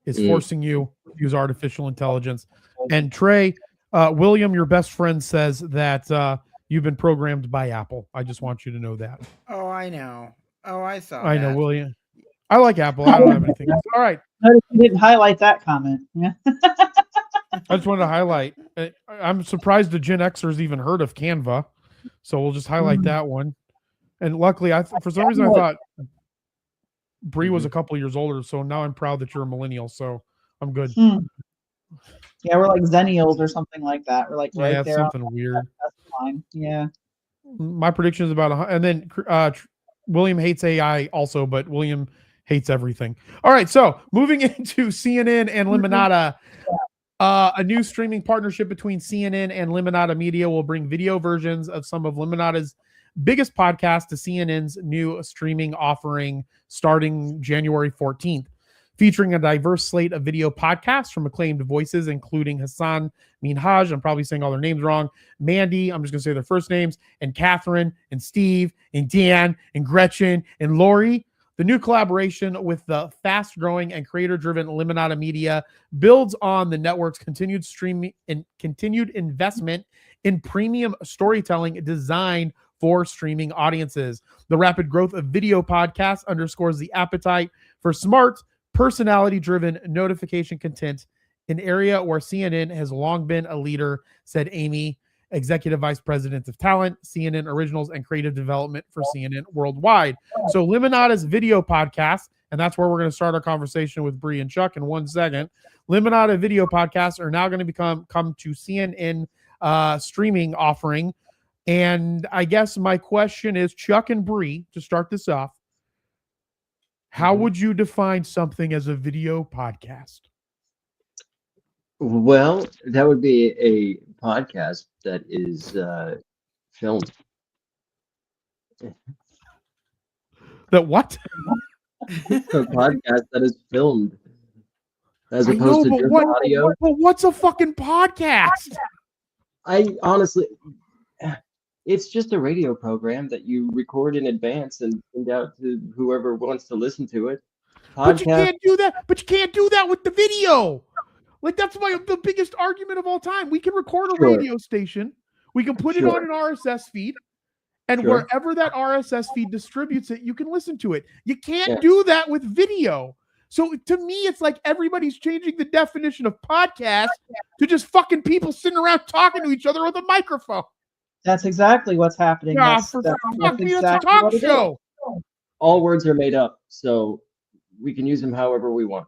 is forcing you to use artificial intelligence. And Trey, William, your best friend, says that you've been programmed by Apple. I just want you to know that. Oh, I know. Oh, I saw I that. know, William. I like Apple. I don't have anything else. All right. Notice you didn't highlight that comment. Yeah. I just wanted to highlight. I'm surprised the Gen Xers even heard of Canva. So we'll just highlight that one. And luckily, for some reason, I thought Bree was a couple years older. So now I'm proud that you're a millennial. So I'm good. Yeah, we're like Zennials or something like that. We're like right there. Something weird. That's fine. Yeah. My prediction is about and then William hates AI also, but William hates everything. All right, so moving into CNN and Limonada. A new streaming partnership between CNN and Limonada Media will bring video versions of some of Limonada's biggest podcasts to CNN's new streaming offering starting January 14th. Featuring a diverse slate of video podcasts from acclaimed voices, including Hassan Minhaj, I'm probably saying all their names wrong, Mandy, I'm just going to say their first names, and Catherine, and Steve, and Dan, and Gretchen, and Lori. The new collaboration with the fast-growing and creator-driven Limonada Media builds on the network's continued streaming and continued investment in premium storytelling designed for streaming audiences. The rapid growth of video podcasts underscores the appetite for smart, personality-driven notification content, an area where CNN has long been a leader, said Amy, Executive Vice President of Talent, CNN Originals and Creative Development for CNN Worldwide. So Limonada's video podcast, and that's where we're going to start our conversation with Bree and Chuck in 1 second. Limonada video podcasts are now going to come to CNN streaming offering. And I guess my question is, Chuck and Bree, to start this off, how would you define something as a video podcast? Well, that would be a podcast that is filmed. That what? A podcast that is filmed, as opposed to just audio. But what's a fucking podcast? I honestly, it's just a radio program that you record in advance and send out to whoever wants to listen to it. But you can't do that. But you can't do that with the video. Like, that's the biggest argument of all time. We can record a radio station. We can put it on an RSS feed. And wherever that RSS feed distributes it, you can listen to it. You can't do that with video. So to me, it's like everybody's changing the definition of podcast to just fucking people sitting around talking to each other with a microphone. That's exactly what's happening. That's a talk show. All words are made up. So we can use them however we want.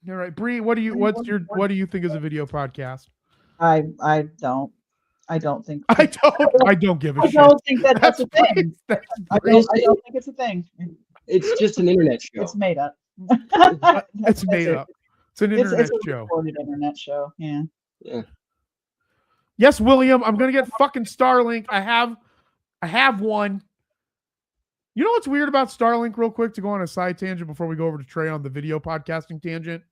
All right, Bree, what do you think is a video podcast? I don't think I don't give a I shit. don't think that's a Bree. thing. That's I Bree. don't think it's a thing. It's just an internet show. It's made up. It's made up. It's an internet it's a show. recorded internet show. Yeah. Yeah. Yes, William, I'm gonna get fucking Starlink. I have one. You know what's weird about Starlink, real quick, to go on a side tangent before we go over to Trey on the video podcasting tangent?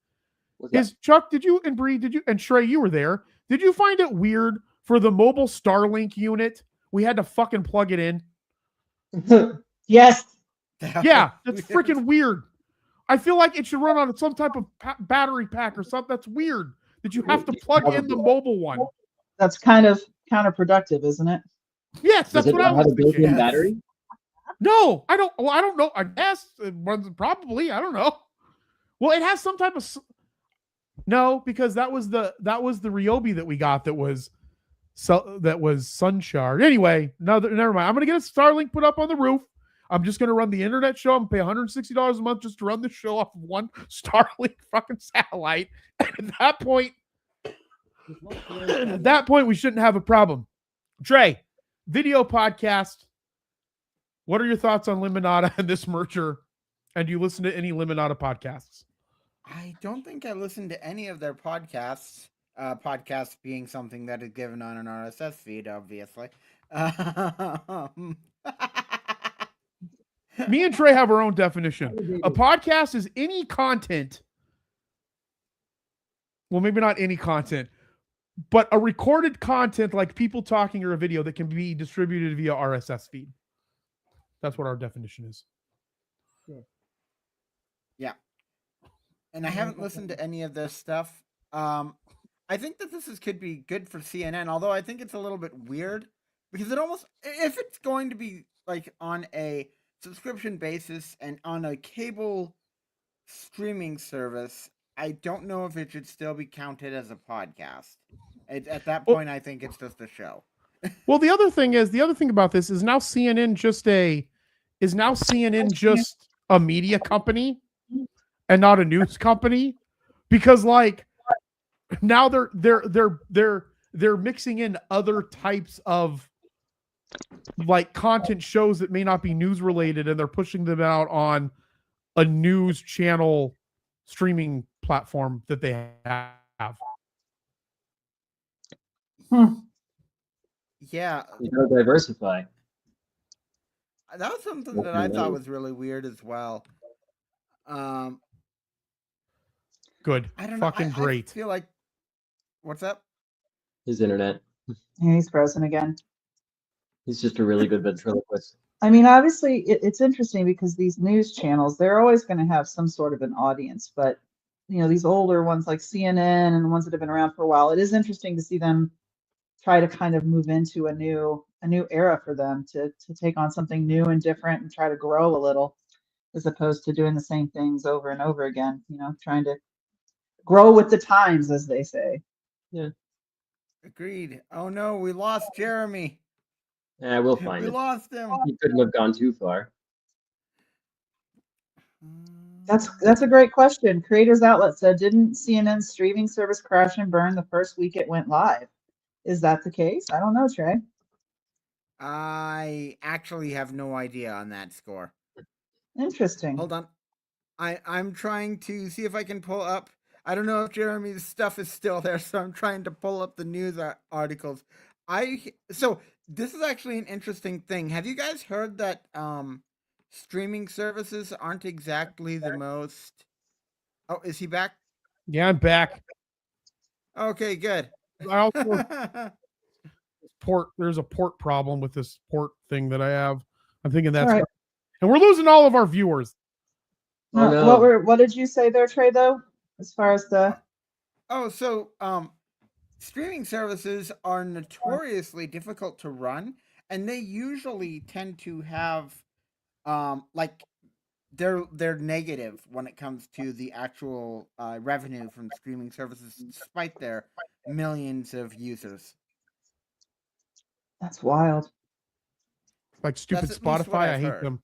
Is Chuck, did you and Bree, and Trey, you were there. Did you find it weird for the mobile Starlink unit? We had to fucking plug it in. Yes. Yeah, that's freaking weird. I feel like it should run on some type of battery pack or something. That's weird that you have to plug in the mobile one. That's kind of counterproductive, isn't it? Yes, that's what I was thinking. Built-in battery? No, I don't. Well, I don't know. I guess it runs probably. I don't know. Well, it has some type of. No, because that was the Ryobi that we got that was Sunshard. Anyway, no, never mind. I'm gonna get a Starlink put up on the roof. I'm just gonna run the internet show. I'm gonna pay $160 a month just to run the show off of one Starlink fucking satellite. And at that point, we shouldn't have a problem. Trey, video podcast. What are your thoughts on Limonada and this merger? And do you listen to any Limonada podcasts? I don't think I listened to any of their podcasts. Podcasts being something that is given on an RSS feed, obviously. Me and Trey have our own definition. A podcast is any content. Well, maybe not any content, but a recorded content like people talking or a video that can be distributed via RSS feed. That's what our definition is. Yeah. And I haven't listened to any of this stuff. I think that could be good for CNN, although I think it's a little bit weird because it almost, if it's going to be like on a subscription basis and on a cable streaming service, I don't know if it should still be counted as a podcast. At that point, I think it's just a show. Well, the other thing about this is now CNN just a media company and not a news company, because like now they're mixing in other types of like content shows that may not be news related, and they're pushing them out on a news channel streaming platform that they have. Yeah. You gotta diversify. That was something that I thought was really weird as well. Good. I don't know. Fucking great. I feel like, what's up? His internet. He's frozen again. He's just a really good ventriloquist. I mean, obviously, it's interesting because these news channels, they're always going to have some sort of an audience. But, you know, these older ones like CNN and the ones that have been around for a while, it is interesting to see them try to kind of move into a new era for them to take on something new and different and try to grow a little, as opposed to doing the same things over and over again, you know, trying to grow with the times, as they say. Yeah. Agreed. Oh no, we lost Jeremy. Yeah, we'll find We it. lost him. He couldn't have gone too far. That's a great question. Creators Outlet said, didn't CNN's streaming service crash and burn the first week it went live? Is that the case? I don't know, Trey. I actually have no idea on that score. Interesting. Hold on. I'm trying to see if I can pull up. I don't know if Jeremy's stuff is still there, so I'm trying to pull up the news articles. So this is actually an interesting thing. Have you guys heard that streaming services aren't exactly the most... Oh, is he back? Yeah, I'm back. Okay, good. I also there's a port problem with this port thing that I have. I'm thinking that's right. And we're losing all of our viewers. Oh, no. What did you say there, Trey, though? As far as the streaming services are notoriously difficult to run, and they usually tend to have like they're negative when it comes to the actual revenue from streaming services, despite their millions of users. That's wild. Like stupid Spotify, I hate them.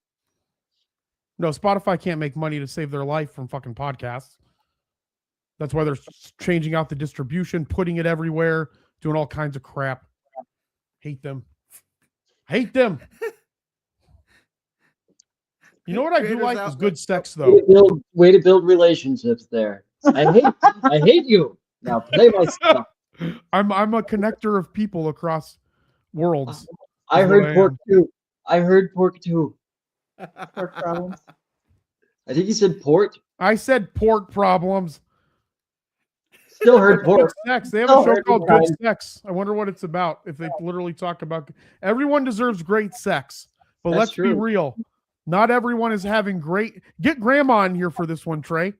No, Spotify can't make money to save their life from fucking podcasts. That's why they're changing out the distribution, putting it everywhere, doing all kinds of crap. Hate them. Hate them. You know what I do like is good sex, though. Way to build relationships there. I hate you. Now play my stuff. I'm a connector of people across worlds. I heard pork too. I heard pork too. Pork problems. I think you said port. I said pork problems. Still heard pork. Good sex. They have a show called Good Sex. I wonder what it's about. If they literally talk about everyone deserves great sex, but let's be real. Not everyone is having great. Get grandma in here for this one, Trey.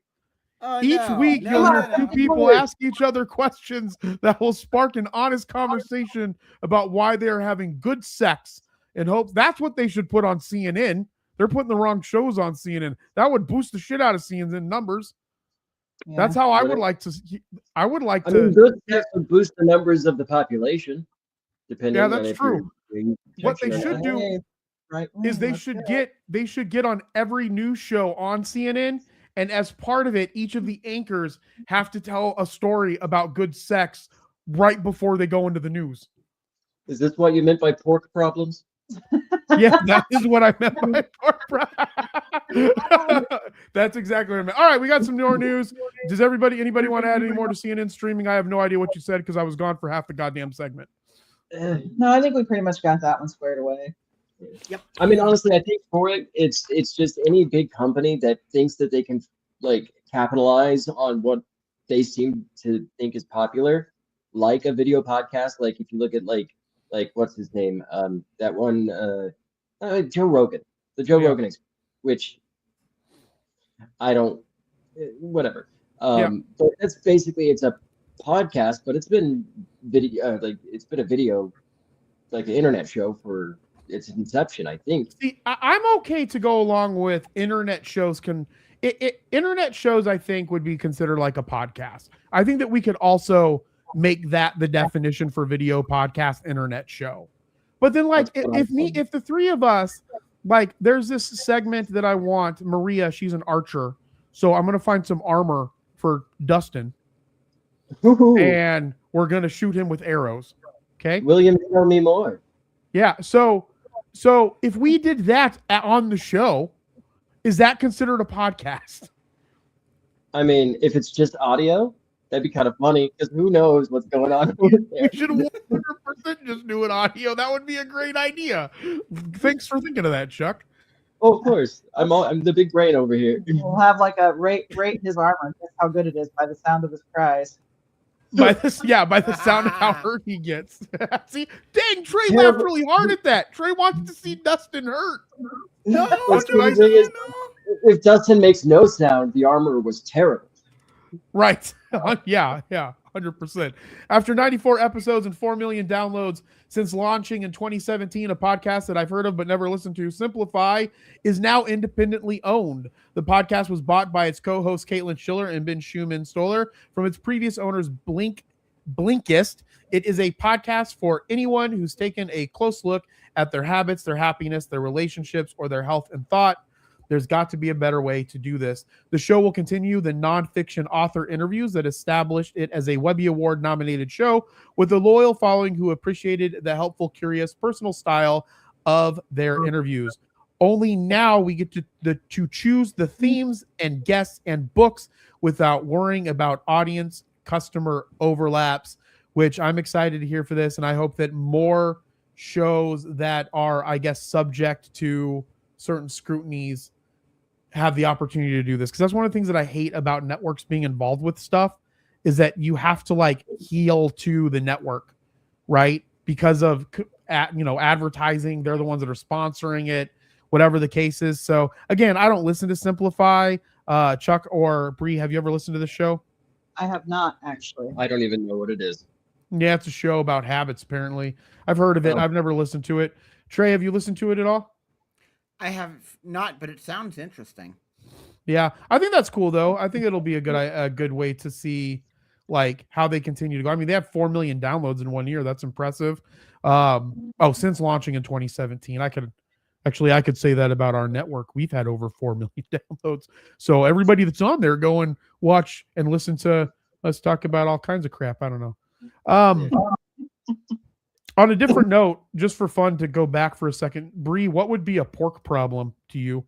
Each week you'll hear two people ask each other questions that will spark an honest conversation about why they are having good sex, and hope that's what they should put on CNN. They're putting the wrong shows on CNN. That would boost the shit out of CNN numbers. Yeah. That's how I would like to. I would like to. Good sex would boost the numbers of the population, depending. Yeah, that's true. What they should do is they should get on every news show on CNN, and as part of it, each of the anchors have to tell a story about good sex right before they go into the news. Is this what you meant by pork problems? Yeah, that is what I meant by pork problems. That's exactly what I meant. All right, we got some more news. Does anybody want to add any more to CNN streaming? I have no idea what you said because I was gone for half the goddamn segment. No, I think we pretty much got that one squared away. Yep. I mean, honestly, I think for it, it's just any big company that thinks that they can like capitalize on what they seem to think is popular, like a video podcast. Like if you look at like what's his name, that one, Joe Rogan, the Joe Rogan, which I don't, whatever. But that's basically, it's a podcast, but it's been video, it's been a video, like an internet show for its inception, I think. See, I'm okay to go along with internet shows. Internet shows, I think, would be considered like a podcast. I think that we could also make that the definition for video podcast internet show. But then, like, if the three of us, like, there's this segment that I want Maria, she's an archer, so I'm gonna find some armor for Dustin. Ooh. And we're gonna shoot him with arrows. Okay, William, tell me more. Yeah, so if we did that on the show, is that considered a podcast? I mean, if it's just audio, that'd be kind of funny because who knows what's going on. We should 100% just do an audio. That would be a great idea. Thanks for thinking of that, Chuck. Oh, of course. I'm the big brain over here. We'll have like a rate his armor. That's how good it is by the sound of his cries. By the sound of how hurt he gets. See, dang, Trey laughed really hard at that. Trey wants to see Dustin hurt. No, if Dustin makes no sound, the armor was terrible. Right. Yeah, 100%. After 94 episodes and 4 million downloads since launching in 2017, a podcast that I've heard of but never listened to, Simplify, is now independently owned. The podcast was bought by its co-hosts Caitlin Schiller and Ben Schumann-Stoller from its previous owners Blinkist. It is a podcast for anyone who's taken a close look at their habits, their happiness, their relationships, or their health and thought. There's got to be a better way to do this. The show will continue the nonfiction author interviews that established it as a Webby Award nominated show with a loyal following who appreciated the helpful, curious, personal style of their interviews. Only now we get to choose the themes and guests and books without worrying about audience customer overlaps, which I'm excited to hear for this. And I hope that more shows that are, I guess, subject to certain scrutinies have the opportunity to do this, because that's one of the things that I hate about networks being involved with stuff is that you have to like heel to the network, right? Because of advertising, they're the ones that are sponsoring it, whatever the case is. So again, I don't listen to Simplify. Chuck or Bree, have you ever listened to this show? I have not, actually. I don't even know what it is. Yeah, it's a show about habits, apparently. I've heard of it. I've never listened to it. Trey, have you listened to it at all? I have not, but it sounds interesting. Yeah, I think that's cool though. I think it'll be a good way to see like how they continue to go. I mean, they have 4 million downloads in 1 year. That's impressive. Since launching in 2017, I Actually, I could say that about our network. We've had over 4 million downloads. So everybody that's on there, go and watch and listen to us talk about all kinds of crap. I don't know. On a different note, just for fun to go back for a second, Bree, what would be a pork problem to you?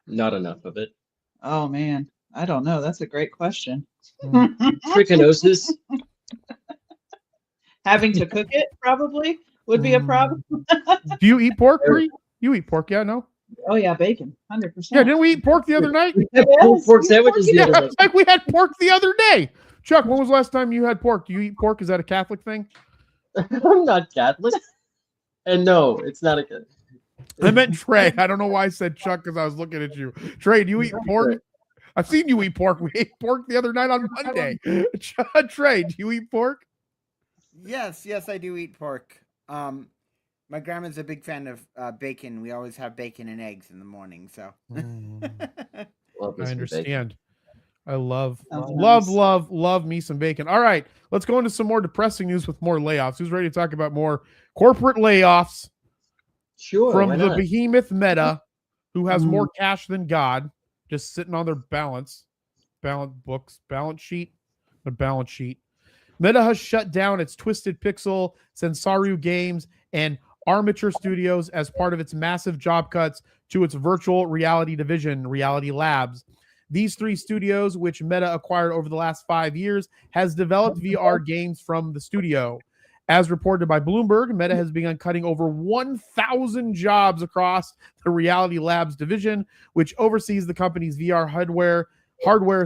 Not enough of it. Oh man, I don't know. That's a great question. Trichinosis. Having to cook it probably would be a problem. Do you eat pork, Bree? You eat pork, yeah? No. Oh yeah, bacon, 100%. Yeah, didn't we eat pork the other night? We had pork sandwiches the Yeah, other day. it's like we had pork the other day. Chuck, when was the last time you had pork? Do you eat pork? Is that a Catholic thing? I'm not Catholic. And no, it's not a good. I meant Trey. I don't know why I said Chuck because I was looking at you. Trey, do you eat pork? I've seen you eat pork. We ate pork the other night on Monday. Trey, do you eat pork? Yes, I do eat pork. My grandma's a big fan of bacon. We always have bacon and eggs in the morning. So Love I this understand. I love Nice. me some bacon. All right, let's go into some more depressing news with more layoffs. Who's ready to talk about more corporate layoffs Sure. from why the not? behemoth Meta, who has more cash than God, just sitting on their balance sheet. Meta has shut down its Twisted Pixel, Sensaru Games, and Armature Studios as part of its massive job cuts to its virtual reality division, Reality Labs. These three studios, which Meta acquired over the last 5 years, has developed VR games from the studio. As reported by Bloomberg, Meta has begun cutting over 1,000 jobs across the Reality Labs division, which oversees the company's VR hardware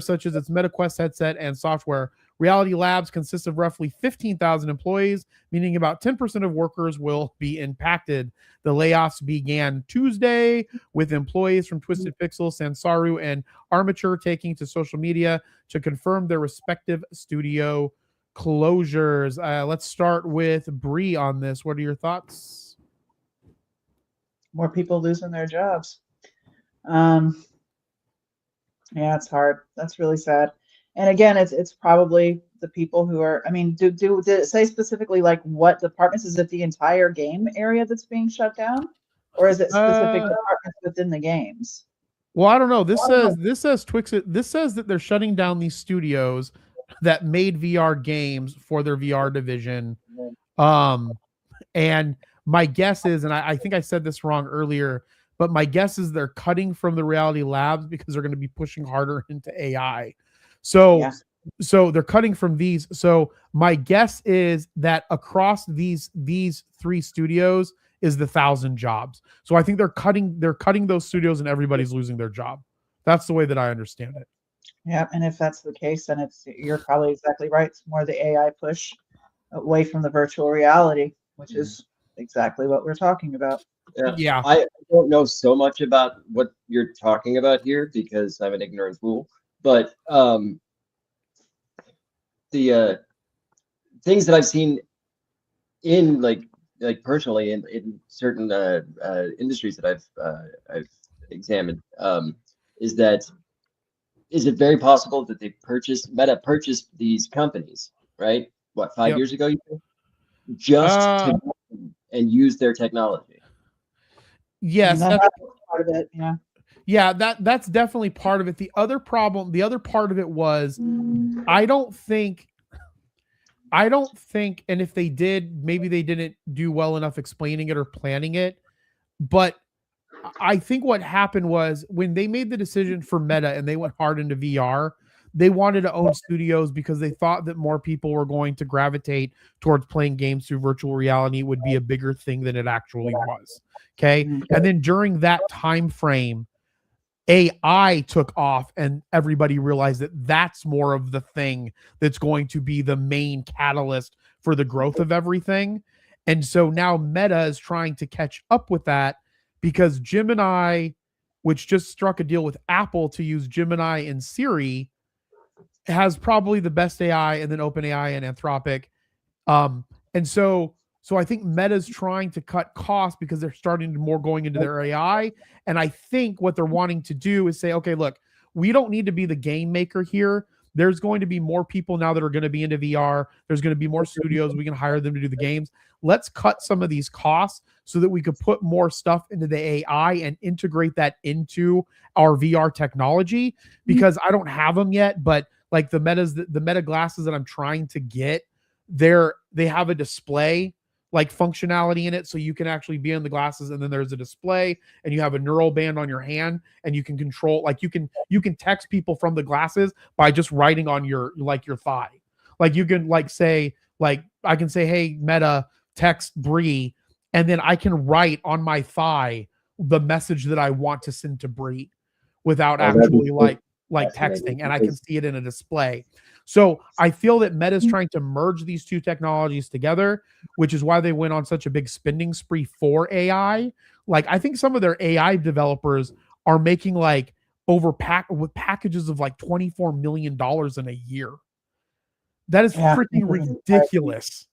such as its MetaQuest headset and software. Reality Labs consists of roughly 15,000 employees, meaning about 10% of workers will be impacted. The layoffs began Tuesday with employees from Twisted Pixel, Sansaru, and Armature taking to social media to confirm their respective studio closures. Let's start with Bree on this. What are your thoughts? More people losing their jobs. Yeah, it's hard. That's really sad. And again, it's probably the people who are. I mean, did it say specifically like what departments? Is it the entire game area that's being shut down, or is it specific departments within the games? Well, I don't know. This says Twixit. This says that they're shutting down these studios that made VR games for their VR division. And my guess is, and I think I said this wrong earlier, but my guess is they're cutting from the Reality Labs because they're going to be pushing harder into AI. So they're cutting from these. So my guess is that across these three studios is the 1,000 jobs. So I think they're cutting those studios and everybody's losing their job. That's the way that I understand it. Yeah, and if that's the case, then you're probably exactly right. It's more the AI push away from the virtual reality, which is exactly what we're talking about. Yeah. I don't know so much about what you're talking about here because I'm an ignorant fool. But the things that I've seen in like personally in certain industries that I've examined is it very possible that Meta purchased these companies, right? What, 5 years ago? Just to and use their technology. Yes, that's part of it. Yeah. Yeah, that's definitely part of it. The other part of it was I don't think, and if they did, maybe they didn't do well enough explaining it or planning it. But I think what happened was when they made the decision for Meta and they went hard into VR, they wanted to own studios because they thought that more people were going to gravitate towards playing games through virtual reality would be a bigger thing than it actually was. Okay. And then during that time frame, AI took off and everybody realized that that's more of the thing that's going to be the main catalyst for the growth of everything. And so now Meta is trying to catch up with that because Gemini, which just struck a deal with Apple to use Gemini and Siri, has probably the best AI, and then OpenAI and Anthropic. And so I think Meta's trying to cut costs because they're starting to more going into their AI. And I think what they're wanting to do is say, okay, look, we don't need to be the game maker here. there's going to be more people now that are going to be into VR. There's going to be more studios. We can hire them to do the games. Let's cut some of these costs so that we could put more stuff into the AI and integrate that into our VR technology, because I don't have them yet, but like the Meta glasses that I'm trying to get, they have a display like functionality in it, so you can actually be in the glasses and then there's a display and you have a neural band on your hand and you can control, like you can text people from the glasses by just writing on your thigh. Like you can say, like I can say, hey Meta, text Bree, and then I can write on my thigh the message that I want to send to Bree without actually like texting, and I can see it in a display. So I feel that Meta is trying to merge these two technologies together, which is why they went on such a big spending spree for AI. Like I think some of their AI developers are making like with packages of like $24 million in a year. That is freaking ridiculous.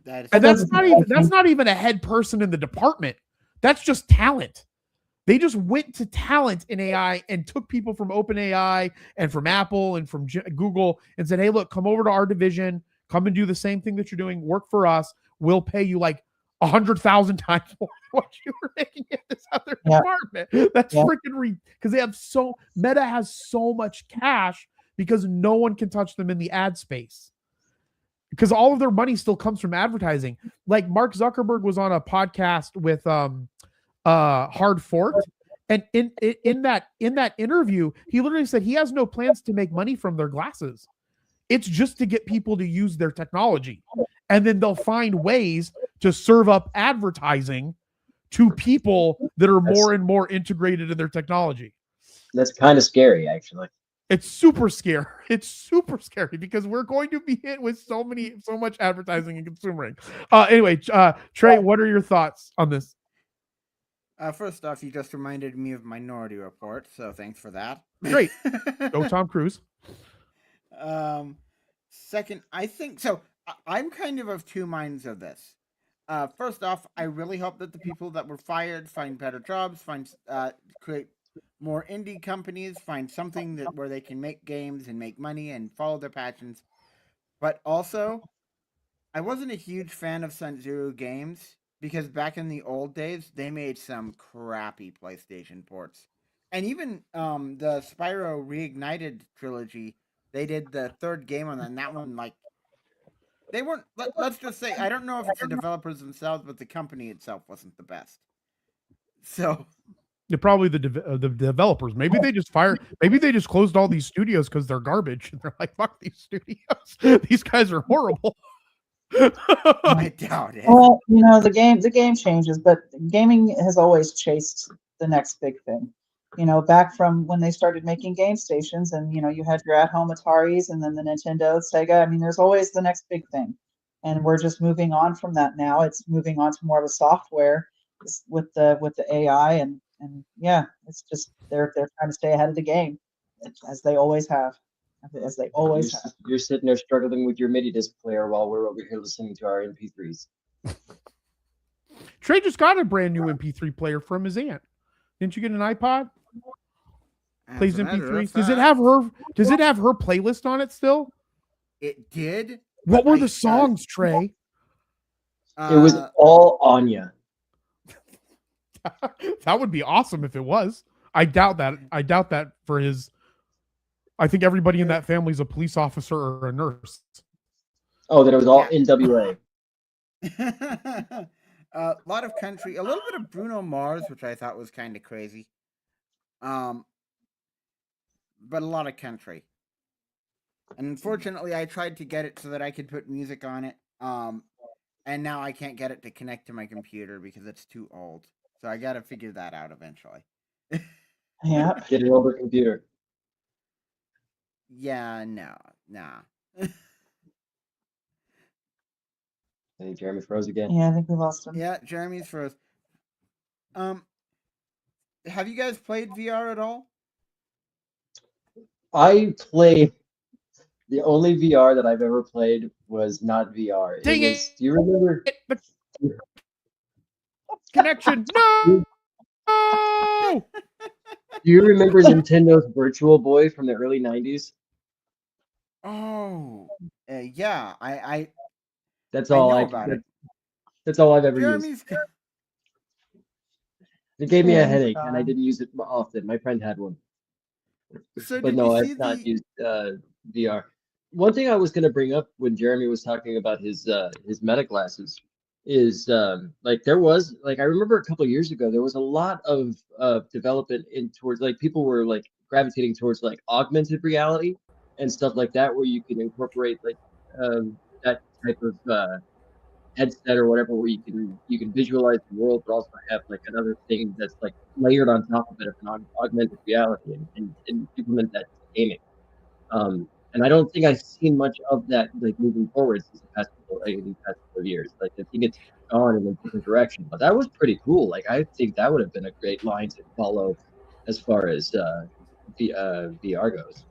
And that's not even a head person in the department. That's just talent. They just went to talent in AI and took people from OpenAI and from Apple and from Google and said, hey, look, come over to our division, come and do the same thing that you're doing, work for us. We'll pay you like 100,000 times more than what you were making in this other department. That's freaking because Meta has so much cash because no one can touch them in the ad space. Because all of their money still comes from advertising. Like Mark Zuckerberg was on a podcast with Hard Forked, and in that interview he literally said he has no plans to make money from their glasses. It's just to get people to use their technology, and then they'll find ways to serve up advertising to people that are more and more integrated in their technology. That's kind of scary, actually. It's super scary. It's super scary because we're going to be hit with so much advertising and consumering. Anyway, Trey, what are your thoughts on this? First off, you just reminded me of Minority Report, so thanks for that. Great. Go Tom Cruise. Second, I think so. I'm kind of two minds of this. First off, I really hope that the people that were fired find better jobs, create more indie companies, find something where they can make games and make money and follow their passions. But also, I wasn't a huge fan of Sanzuru Games because back in the old days, they made some crappy PlayStation ports. And even the Spyro Reignited trilogy, they did the third game on that, and that one, like, they weren't, let's just say, I don't know if it's the developers themselves, but the company itself wasn't the best. So... They're probably the developers. Maybe they just closed all these studios because they're garbage. And they're like, fuck these studios. These guys are horrible. I doubt it. Well, the game changes, but gaming has always chased the next big thing. Back from when they started making game stations and, you had your at-home Ataris and then the Nintendo, Sega. I mean, there's always the next big thing. And we're just moving on from that now. It's moving on to more of a software with the AI and yeah, it's just they're trying to stay ahead of the game, as they always have. You're sitting there struggling with your MIDI disc player while we're over here listening to our MP3s. Trey just got a brand new MP3 player from his aunt. Didn't you get an iPod? Plays MP3s. Does it have her playlist on it still? It did. What were the songs, Trey? It was all Anya. That would be awesome if it was. I doubt that for his. I think everybody in that family is a police officer or a nurse. Oh, that it was all NWA. A lot of country, a little bit of Bruno Mars, which I thought was kind of crazy. But a lot of country. And unfortunately, I tried to get it so that I could put music on it. And now I can't get it to connect to my computer because it's too old. So I got to figure that out eventually. Yeah. Get an older computer. Yeah, nah. I think Jeremy froze again. Yeah, I think we lost him. Yeah, Jeremy's froze. Have you guys played VR at all? I played. The only VR that I've ever played was not VR. Do you remember? Connection. No. No. Do you remember Nintendo's Virtual Boy from the early 90s? Oh, yeah. That's I all know I. about it. That's all I've ever used. Jeremy's. It gave me a Oh, headache, and I God. didn't use it often. My friend had one, So but did you no, see I've not the? used VR. One thing I was going to bring up when Jeremy was talking about his meta glasses is like there was like I remember a couple of years ago there was a lot of development in towards like people were like gravitating towards like augmented reality and stuff like that where you can incorporate like that type of headset or whatever where you can visualize the world but also have like another thing that's like layered on top of it of an augmented reality and implement that to gaming. And I don't think I've seen much of that like moving forward since the past couple of years. Like I think it's gone in a different direction, but that was pretty cool. Like I think that would have been a great line to follow as far as VR goes.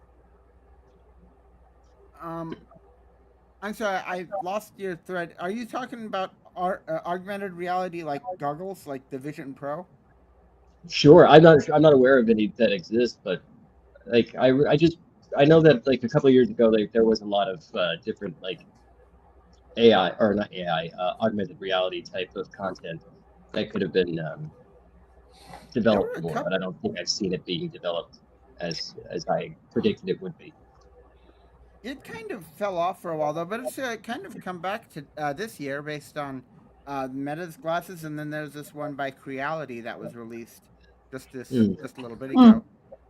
I'm sorry, I lost your thread. Are you talking about augmented reality like goggles, like the Vision Pro? Sure, I'm not aware of any that exist, but like I know that like a couple of years ago like there was a lot of different like AI or not AI augmented reality type of content that could have been There were developed a more, couple. but I don't think I've seen it being developed as I predicted it would be. It kind of fell off for a while though, but it's kind of come back to this year based on Meta's glasses, and then there's this one by Creality that was released Mm. just a little bit Hmm. ago.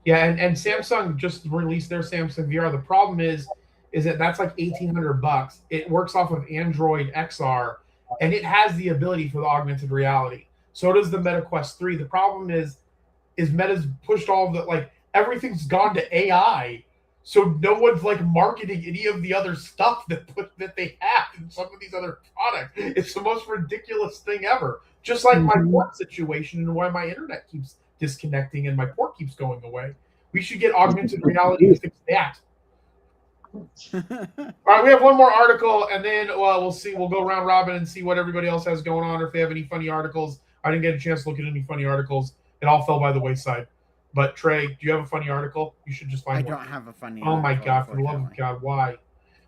Yeah, and Samsung just released their Samsung VR. The problem is that that's like $1,800. It works off of Android XR, and it has the ability for the augmented reality. So does the Meta Quest 3. The problem is Meta's pushed all of the like everything's gone to AI. So no one's like marketing any of the other stuff that they have in some of these other products. It's the most ridiculous thing ever. Just like my Mhm. port situation and why my internet keeps disconnecting and my port keeps going away. We should get augmented reality to fix that. All right, we have one more article, and then we'll see. We'll go round robin and see what everybody else has going on, or if they have any funny articles. I didn't get a chance to look at any funny articles. It all fell by the wayside. But Trey, do you have a funny article? You should just I find one. don't have a funny. Oh my article, God! For the love of unfortunately. God, why?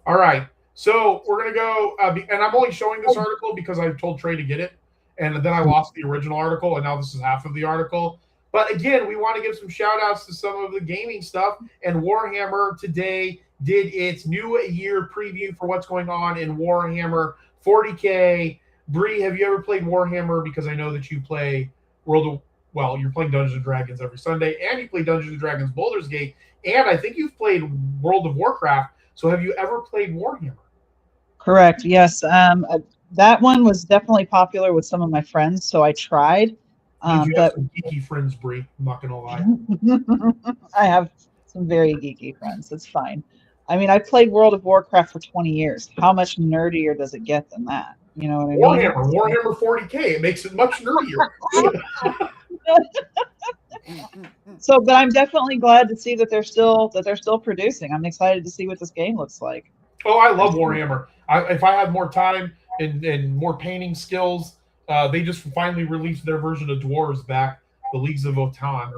All right, so we're gonna go, and I'm only showing this article because I told Trey to get it, and then I lost the original article, and now this is half of the article. But again, we want to give some shout outs to some of the gaming stuff, and Warhammer today did its new year preview for what's going on in Warhammer 40K. Bree, have you ever played Warhammer? Because I know that you play you're playing Dungeons and Dragons every Sunday, and you play Dungeons and Dragons Baldur's Gate, and I think you've played World of Warcraft. So have you ever played Warhammer? Correct. Yes. That one was definitely popular with some of my friends, so I tried. Means you have But some geeky friends, Bree. I'm not gonna lie. I have some very geeky friends. It's fine. I mean, I played World of Warcraft for 20 years. How much nerdier does it get than that? You know what I mean? Warhammer 40K. It makes it much nerdier. So, but I'm definitely glad to see that they're still producing. I'm excited to see what this game looks like. Oh, I love Warhammer. If I had more time and more painting skills, they just finally released their version of Dwarves back, the Leagues of Votan.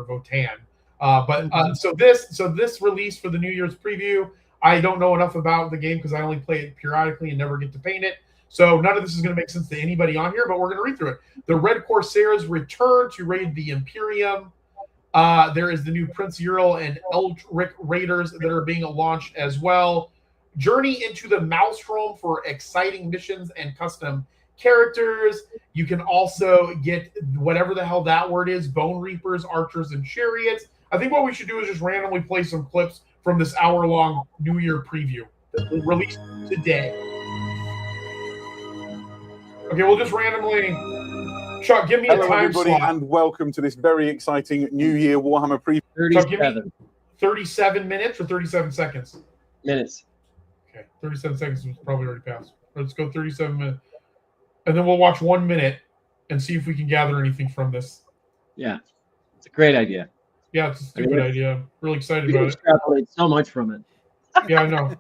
So this release for the New Year's preview, I don't know enough about the game because I only play it periodically and never get to paint it. So none of this is going to make sense to anybody on here, but we're going to read through it. The Red Corsairs return to raid the Imperium. There is the new Prince Ural and Eldrick Raiders that are being launched as well. Journey into the Maelstrom for exciting missions and custom characters. You can also get whatever the hell that word is, Bone Reapers, Archers, and Chariots. I think what we should do is just randomly play some clips from this hour-long New Year preview that was released today. Okay, we'll just randomly... Chuck, give me a time everybody, slot. and welcome to this very exciting New Year Warhammer preview. 37 37 minutes or 37 seconds? minutes. Okay, 37 seconds was probably already passed. Let's go 37 minutes. And then we'll watch 1 minute and see if we can gather anything from this. Yeah, it's a great idea. Yeah, it's a stupid idea. I'm really excited We can about it. extrapolate so much from it. Yeah, I know.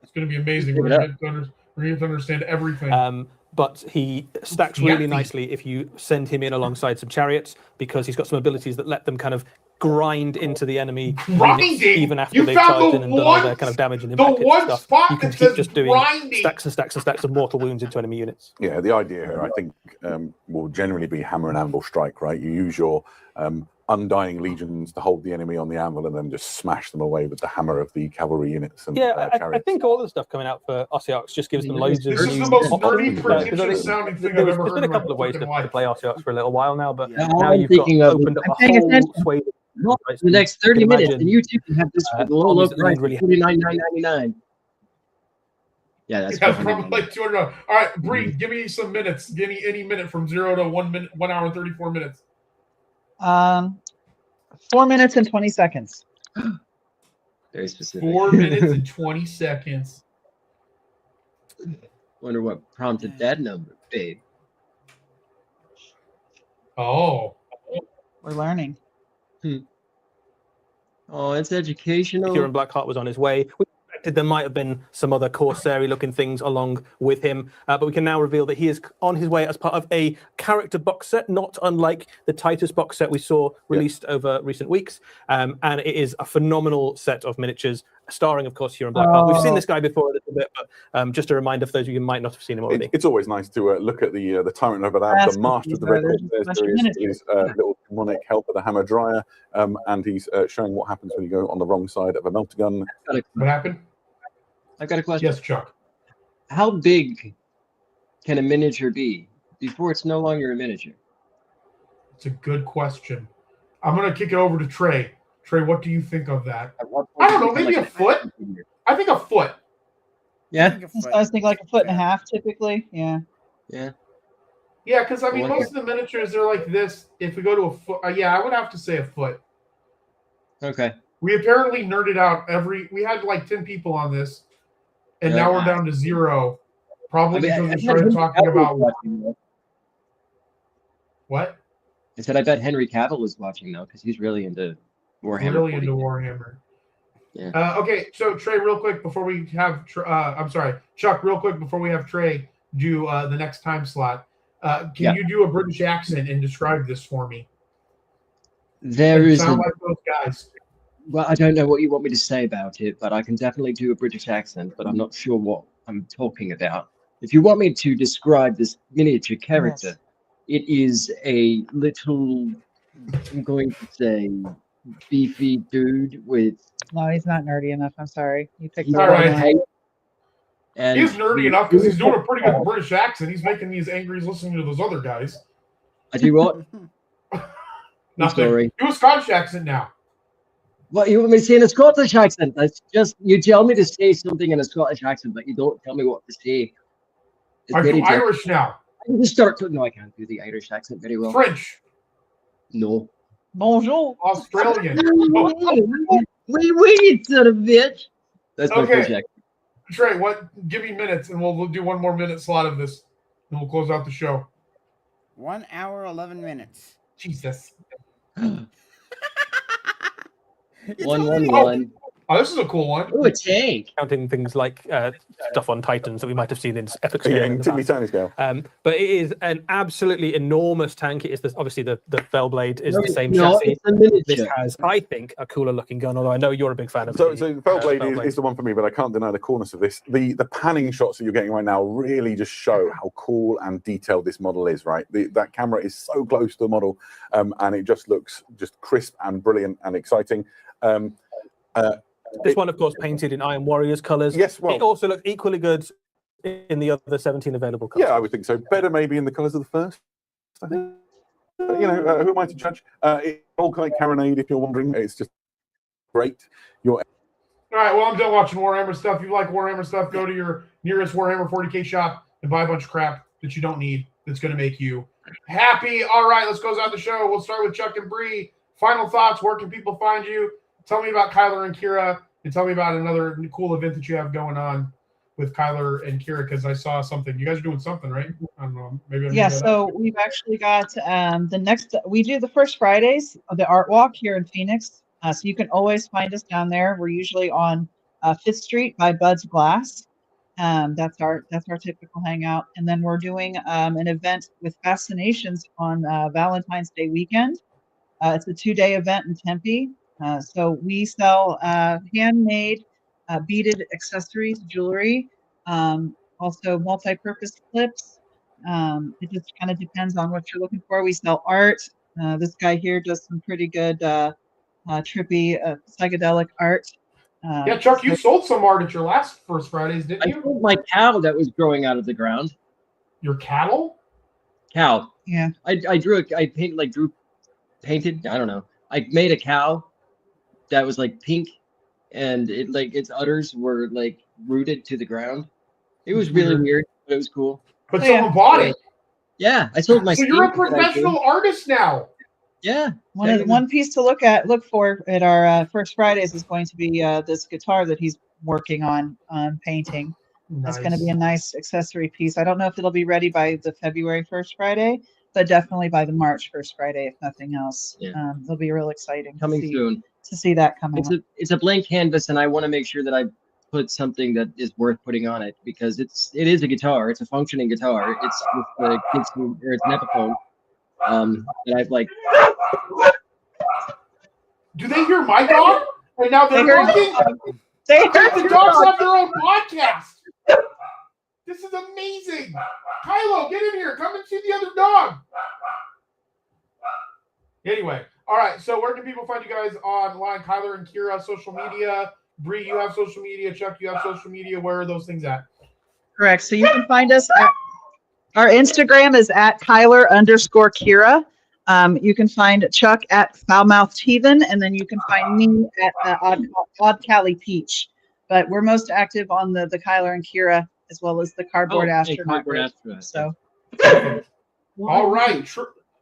It's going to be amazing. We're going to get to understand everything. But he stacks really nicely if you send him in alongside some chariots, because he's got some abilities that let them kind of grind into the enemy Grinding? units even after You they've found charged the in and done all their one- kind of damage and the impact hit one stuff. spot You can that keep says just doing grinding. stacks and stacks and stacks of mortal wounds into enemy units. Yeah, the idea here, I think, will generally be hammer and anvil strike, right? You use your undying legions to hold the enemy on the anvil and then just smash them away with the hammer of the cavalry units. And, Yeah, I chariots. think all the stuff coming out for Ossiarchs just gives them loads of This is new the most options. nerdy, pretentious Because sounding thing there's I've ever been heard a in my couple of ways fucking to life. play Ossiarchs for a little while now, but Yeah. now I'm you've got thinking of opened up a paying whole attention. swathe of Not rights. the next You 30 can minutes, imagine, and you two can have this for the low, armies low that price, really- $49.99. Yeah, that's Yeah, it's probably $499. like $200. All right, Bree, give me some minutes. Give me any minute from 0 to 1 minute, 1 hour and 34 minutes. 4 minutes and 20 seconds. Very specific. 4 minutes and 20 seconds. Wonder what prompted that number, babe. Oh, We're learning. Oh, it's educational. Kieran Blackheart was on his way. We expected there might have been some other Corsair looking things along with him, but we can now reveal that he is on his way as part of a character box set, not unlike the Titus box set we saw released over recent weeks. And it is a phenomenal set of miniatures, starring, of course, Kieran Blackheart. We've seen this guy before a little bit, but just a reminder for those of you who might not have seen him already. It's always nice to look at the Tyrant of Adab, That's the Master of the what Red these Horse. are. There is There's his little demonic helper, the Hammer Dryer, and he's showing what happens when you go on the wrong side of a melter gun. what happened? I've got a question. Yes, Chuck. How big can a miniature be before it's no longer a miniature? It's a good question. I'm going to kick it over to Trey. Trey, what do you think of that? At what I point don't know, does it maybe become a foot? action figure? I think a foot. Yeah, I was thinking like a foot and a half typically. Yeah. yeah. Yeah, because I mean, Well, most of the miniatures are like this. If we go to a foot, yeah, I would have to say a foot. Okay. We apparently nerded out we had like 10 people on this, and now we're down to 0. Probably because we started talking about what? I said I bet Henry Cavill is watching though, because he's really into Warhammer. Really into Warhammer. Yeah. Okay, so Trey, real quick before we have, I'm sorry, Chuck, real quick before we have Trey do the next time slot. Can you do a British accent and describe this for me? There And is sound like those guys. Well, I don't know what you want me to say about it, but I can definitely do a British accent, but I'm not sure what I'm talking about. If you want me to describe this miniature character, it is a little, I'm going to say, beefy dude with... No, he's not nerdy enough. I'm sorry. You picked the All wrong right. one. And He's nerdy enough because he's doing a pretty good British accent. He's making me as angry as listening to those other guys. I do what? Nothing. Sorry. Do a Scottish accent now. What, you want me to say in a Scottish accent? That's just, you tell me to say something in a Scottish accent, but you don't tell me what to say. It's I very do difficult. Irish now. I can just start to... No, I can't do the Irish accent very well. French. No. Bonjour. Australian. Wait, son of a bitch. That's my Okay. French accent. Trey, give me minutes, and we'll do one more minute slot of this, and we'll close out the show. 1 hour, 11 minutes. Jesus. 111. Oh, this is a cool one. Ooh, a tank. Counting things like stuff on Titans that we might have seen in Epic Yeah, Scale. in in the Tiddly past. Tiny Scale. But it is an absolutely enormous tank. It is obviously the Fellblade is the same No, chassis. it's a miniature. This has, I think, a cooler looking gun. Although I know you're a big fan of. So the Fellblade is the one for me, but I can't deny the coolness of this. The panning shots that you're getting right now really just show how cool and detailed this model is, right? That camera is so close to the model, and it just looks just crisp and brilliant and exciting. This one, of course, painted in Iron Warriors colors. Yes, well, it also looks equally good in the other 17 available colors. yeah, I would think so. Better maybe in the colours of the first, I think. Who am I to judge? It's all like Carronade, if you're wondering. It's just great. All right, well, I'm done watching Warhammer stuff. If you like Warhammer stuff, go to your nearest Warhammer 40K shop and buy a bunch of crap that you don't need that's going to make you happy. All right, let's close out the show. We'll start with Chuck and Bree. Final thoughts. Where can people find you? Tell me about Kyler and Kira, and tell me about another cool event that you have going on with Kyler and Kira, because I saw something. You guys are doing something, right? I don't know. Maybe I'm Yeah, making that so we've actually got we do the first Fridays of the Art Walk here in Phoenix. So you can always find us down there. We're usually on 5th Street by Bud's Glass. That's our typical hangout. And then we're doing an event with Fascinations on Valentine's Day weekend. It's a 2-day event in Tempe. So we sell handmade beaded accessories, jewelry, also multi-purpose clips. It just kind of depends on what you're looking for. We sell art. This guy here does some pretty good trippy psychedelic art. Yeah, Chuck, you so- sold some art at your last First Fridays, didn't I you? sold my cow that was growing out of the ground. Your cattle? Cow. yeah. I drew painted. I don't know. I made a cow that was like pink, and it like its udders were like rooted to the ground. It was really weird, but it was cool. But Oh, yeah. someone bought it. Yeah, I sold my. So you're a skink that I drew. professional artist now. Yeah. One piece to look for at our First Fridays is going to be this guitar that he's working on painting. That's going to be a nice accessory piece. I don't know if it'll be ready by the February 1st Friday, but definitely by the March 1st Friday, if nothing else. Yeah. It'll be real exciting Coming soon. to see that come out. It's a blank canvas, and I want to make sure that I put something that is worth putting on it, because it is a guitar. It's a functioning guitar. It's with the kids or it's an Epiphone. And I've like. Do they hear my dog? And now they're barking? The dogs have their own podcast. This is amazing. Kylo, get in here. Come and see the other dog. Anyway, all right. So where can people find you guys online? Kyler and Kira, social media. Bree, you have social media. Chuck, you have social media. Where are those things at? Correct. So you can find us at our Instagram is at Kyler_Kira. You can find Chuck at Foulmouthed Heathen, and then you can find me at Odd Cali Peach. But we're most active on the Kyler and Kira, as well as the Cardboard Astronaut. So, all right,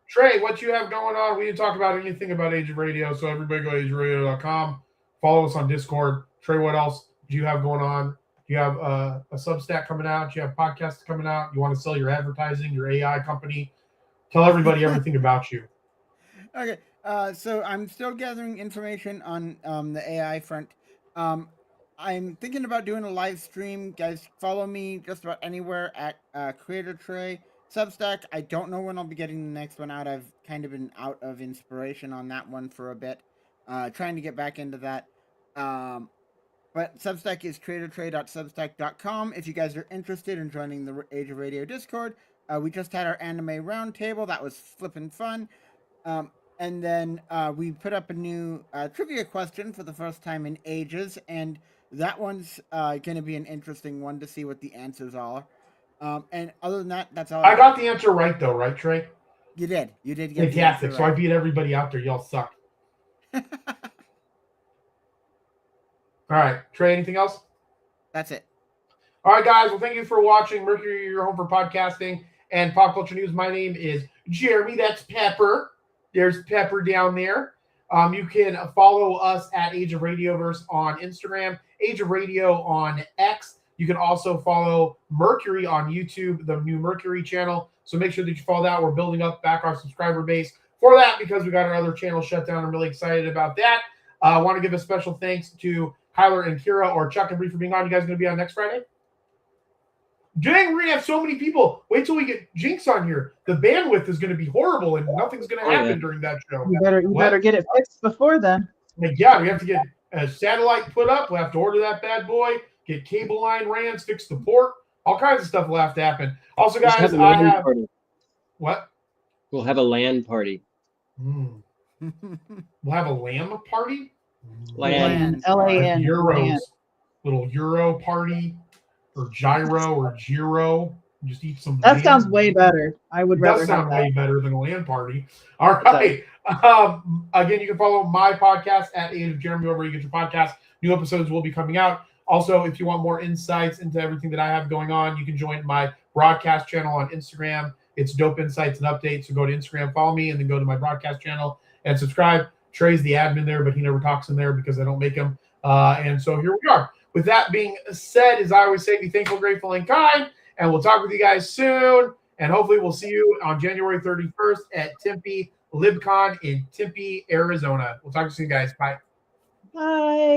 Trey, what you have going on? We didn't talk about anything about Age of Radio, so everybody go to ageofradio.com. Follow us on Discord. Trey, what else do you have going on? Do you have a Substack coming out? Do you have podcasts coming out? You want to sell your advertising, your AI company? Tell everybody everything about you. Okay, so I'm still gathering information on the AI front. I'm thinking about doing a live stream. Guys, follow me just about anywhere at Creator Trey. Substack, I don't know when I'll be getting the next one out. I've kind of been out of inspiration on that one for a bit. Trying to get back into that. But Substack is creatortrey.substack.com. If you guys are interested in joining the Age of Radio Discord, we just had our anime roundtable. That was flippin' fun. And then we put up a new trivia question for the first time in ages, and that one's going to be an interesting one to see what the answers are. And other than that, that's all. I got the answer right, though, right, Trey? You did. You did get fantastic. The answer So right. I beat everybody out there. Y'all suck. All right, Trey, anything else? That's it. All right, guys. Well, thank you for watching Mercury, your home for podcasting and pop culture news. My name is Jeremy. That's Pepper. There's Pepper down there. You can follow us at Age of Radioverse on Instagram, Age of Radio on X. You can also follow Mercury on YouTube, the new Mercury channel. So make sure that you follow that. We're building up back our subscriber base for that because we got our other channel shut down. I'm really excited about that. I want to give a special thanks to Kyler and Kira or Chuck and Bree for being on. You guys going to be on next Friday? Dang, we're going to have so many people. Wait till we get Jinx on here. The bandwidth is going to be horrible and nothing's going to happen during that show. You better get it fixed before then. Yeah, we have to get a satellite put up. We'll have to order that bad boy, get cable line ran, fix the port. All kinds of stuff will have to happen. Also, guys, I have... Party. What? We'll have a LAN party. We'll have a lamb party? LAN. LAN. Euros. Little Euro party or gyro or gyro. Just eat some. That lamb. sounds way better. I would rather That sounds have that. way better than a LAN party. All right. Again, you can follow my podcast at Age of Jeremy wherever you get your podcast. New episodes will be coming out. Also, if you want more insights into everything that I have going on, you can join my broadcast channel on Instagram. It's Dope Insights and Updates. So go to Instagram, follow me, and then go to my broadcast channel and subscribe. Trey's the admin there, but he never talks in there because I don't make him. And so here we are. With that being said, as I always say, be thankful, grateful, and kind. And we'll talk with you guys soon. And hopefully we'll see you on January 31st at Tempe LibCon in Tempe, Arizona. We'll talk to you soon, guys. Bye. Bye.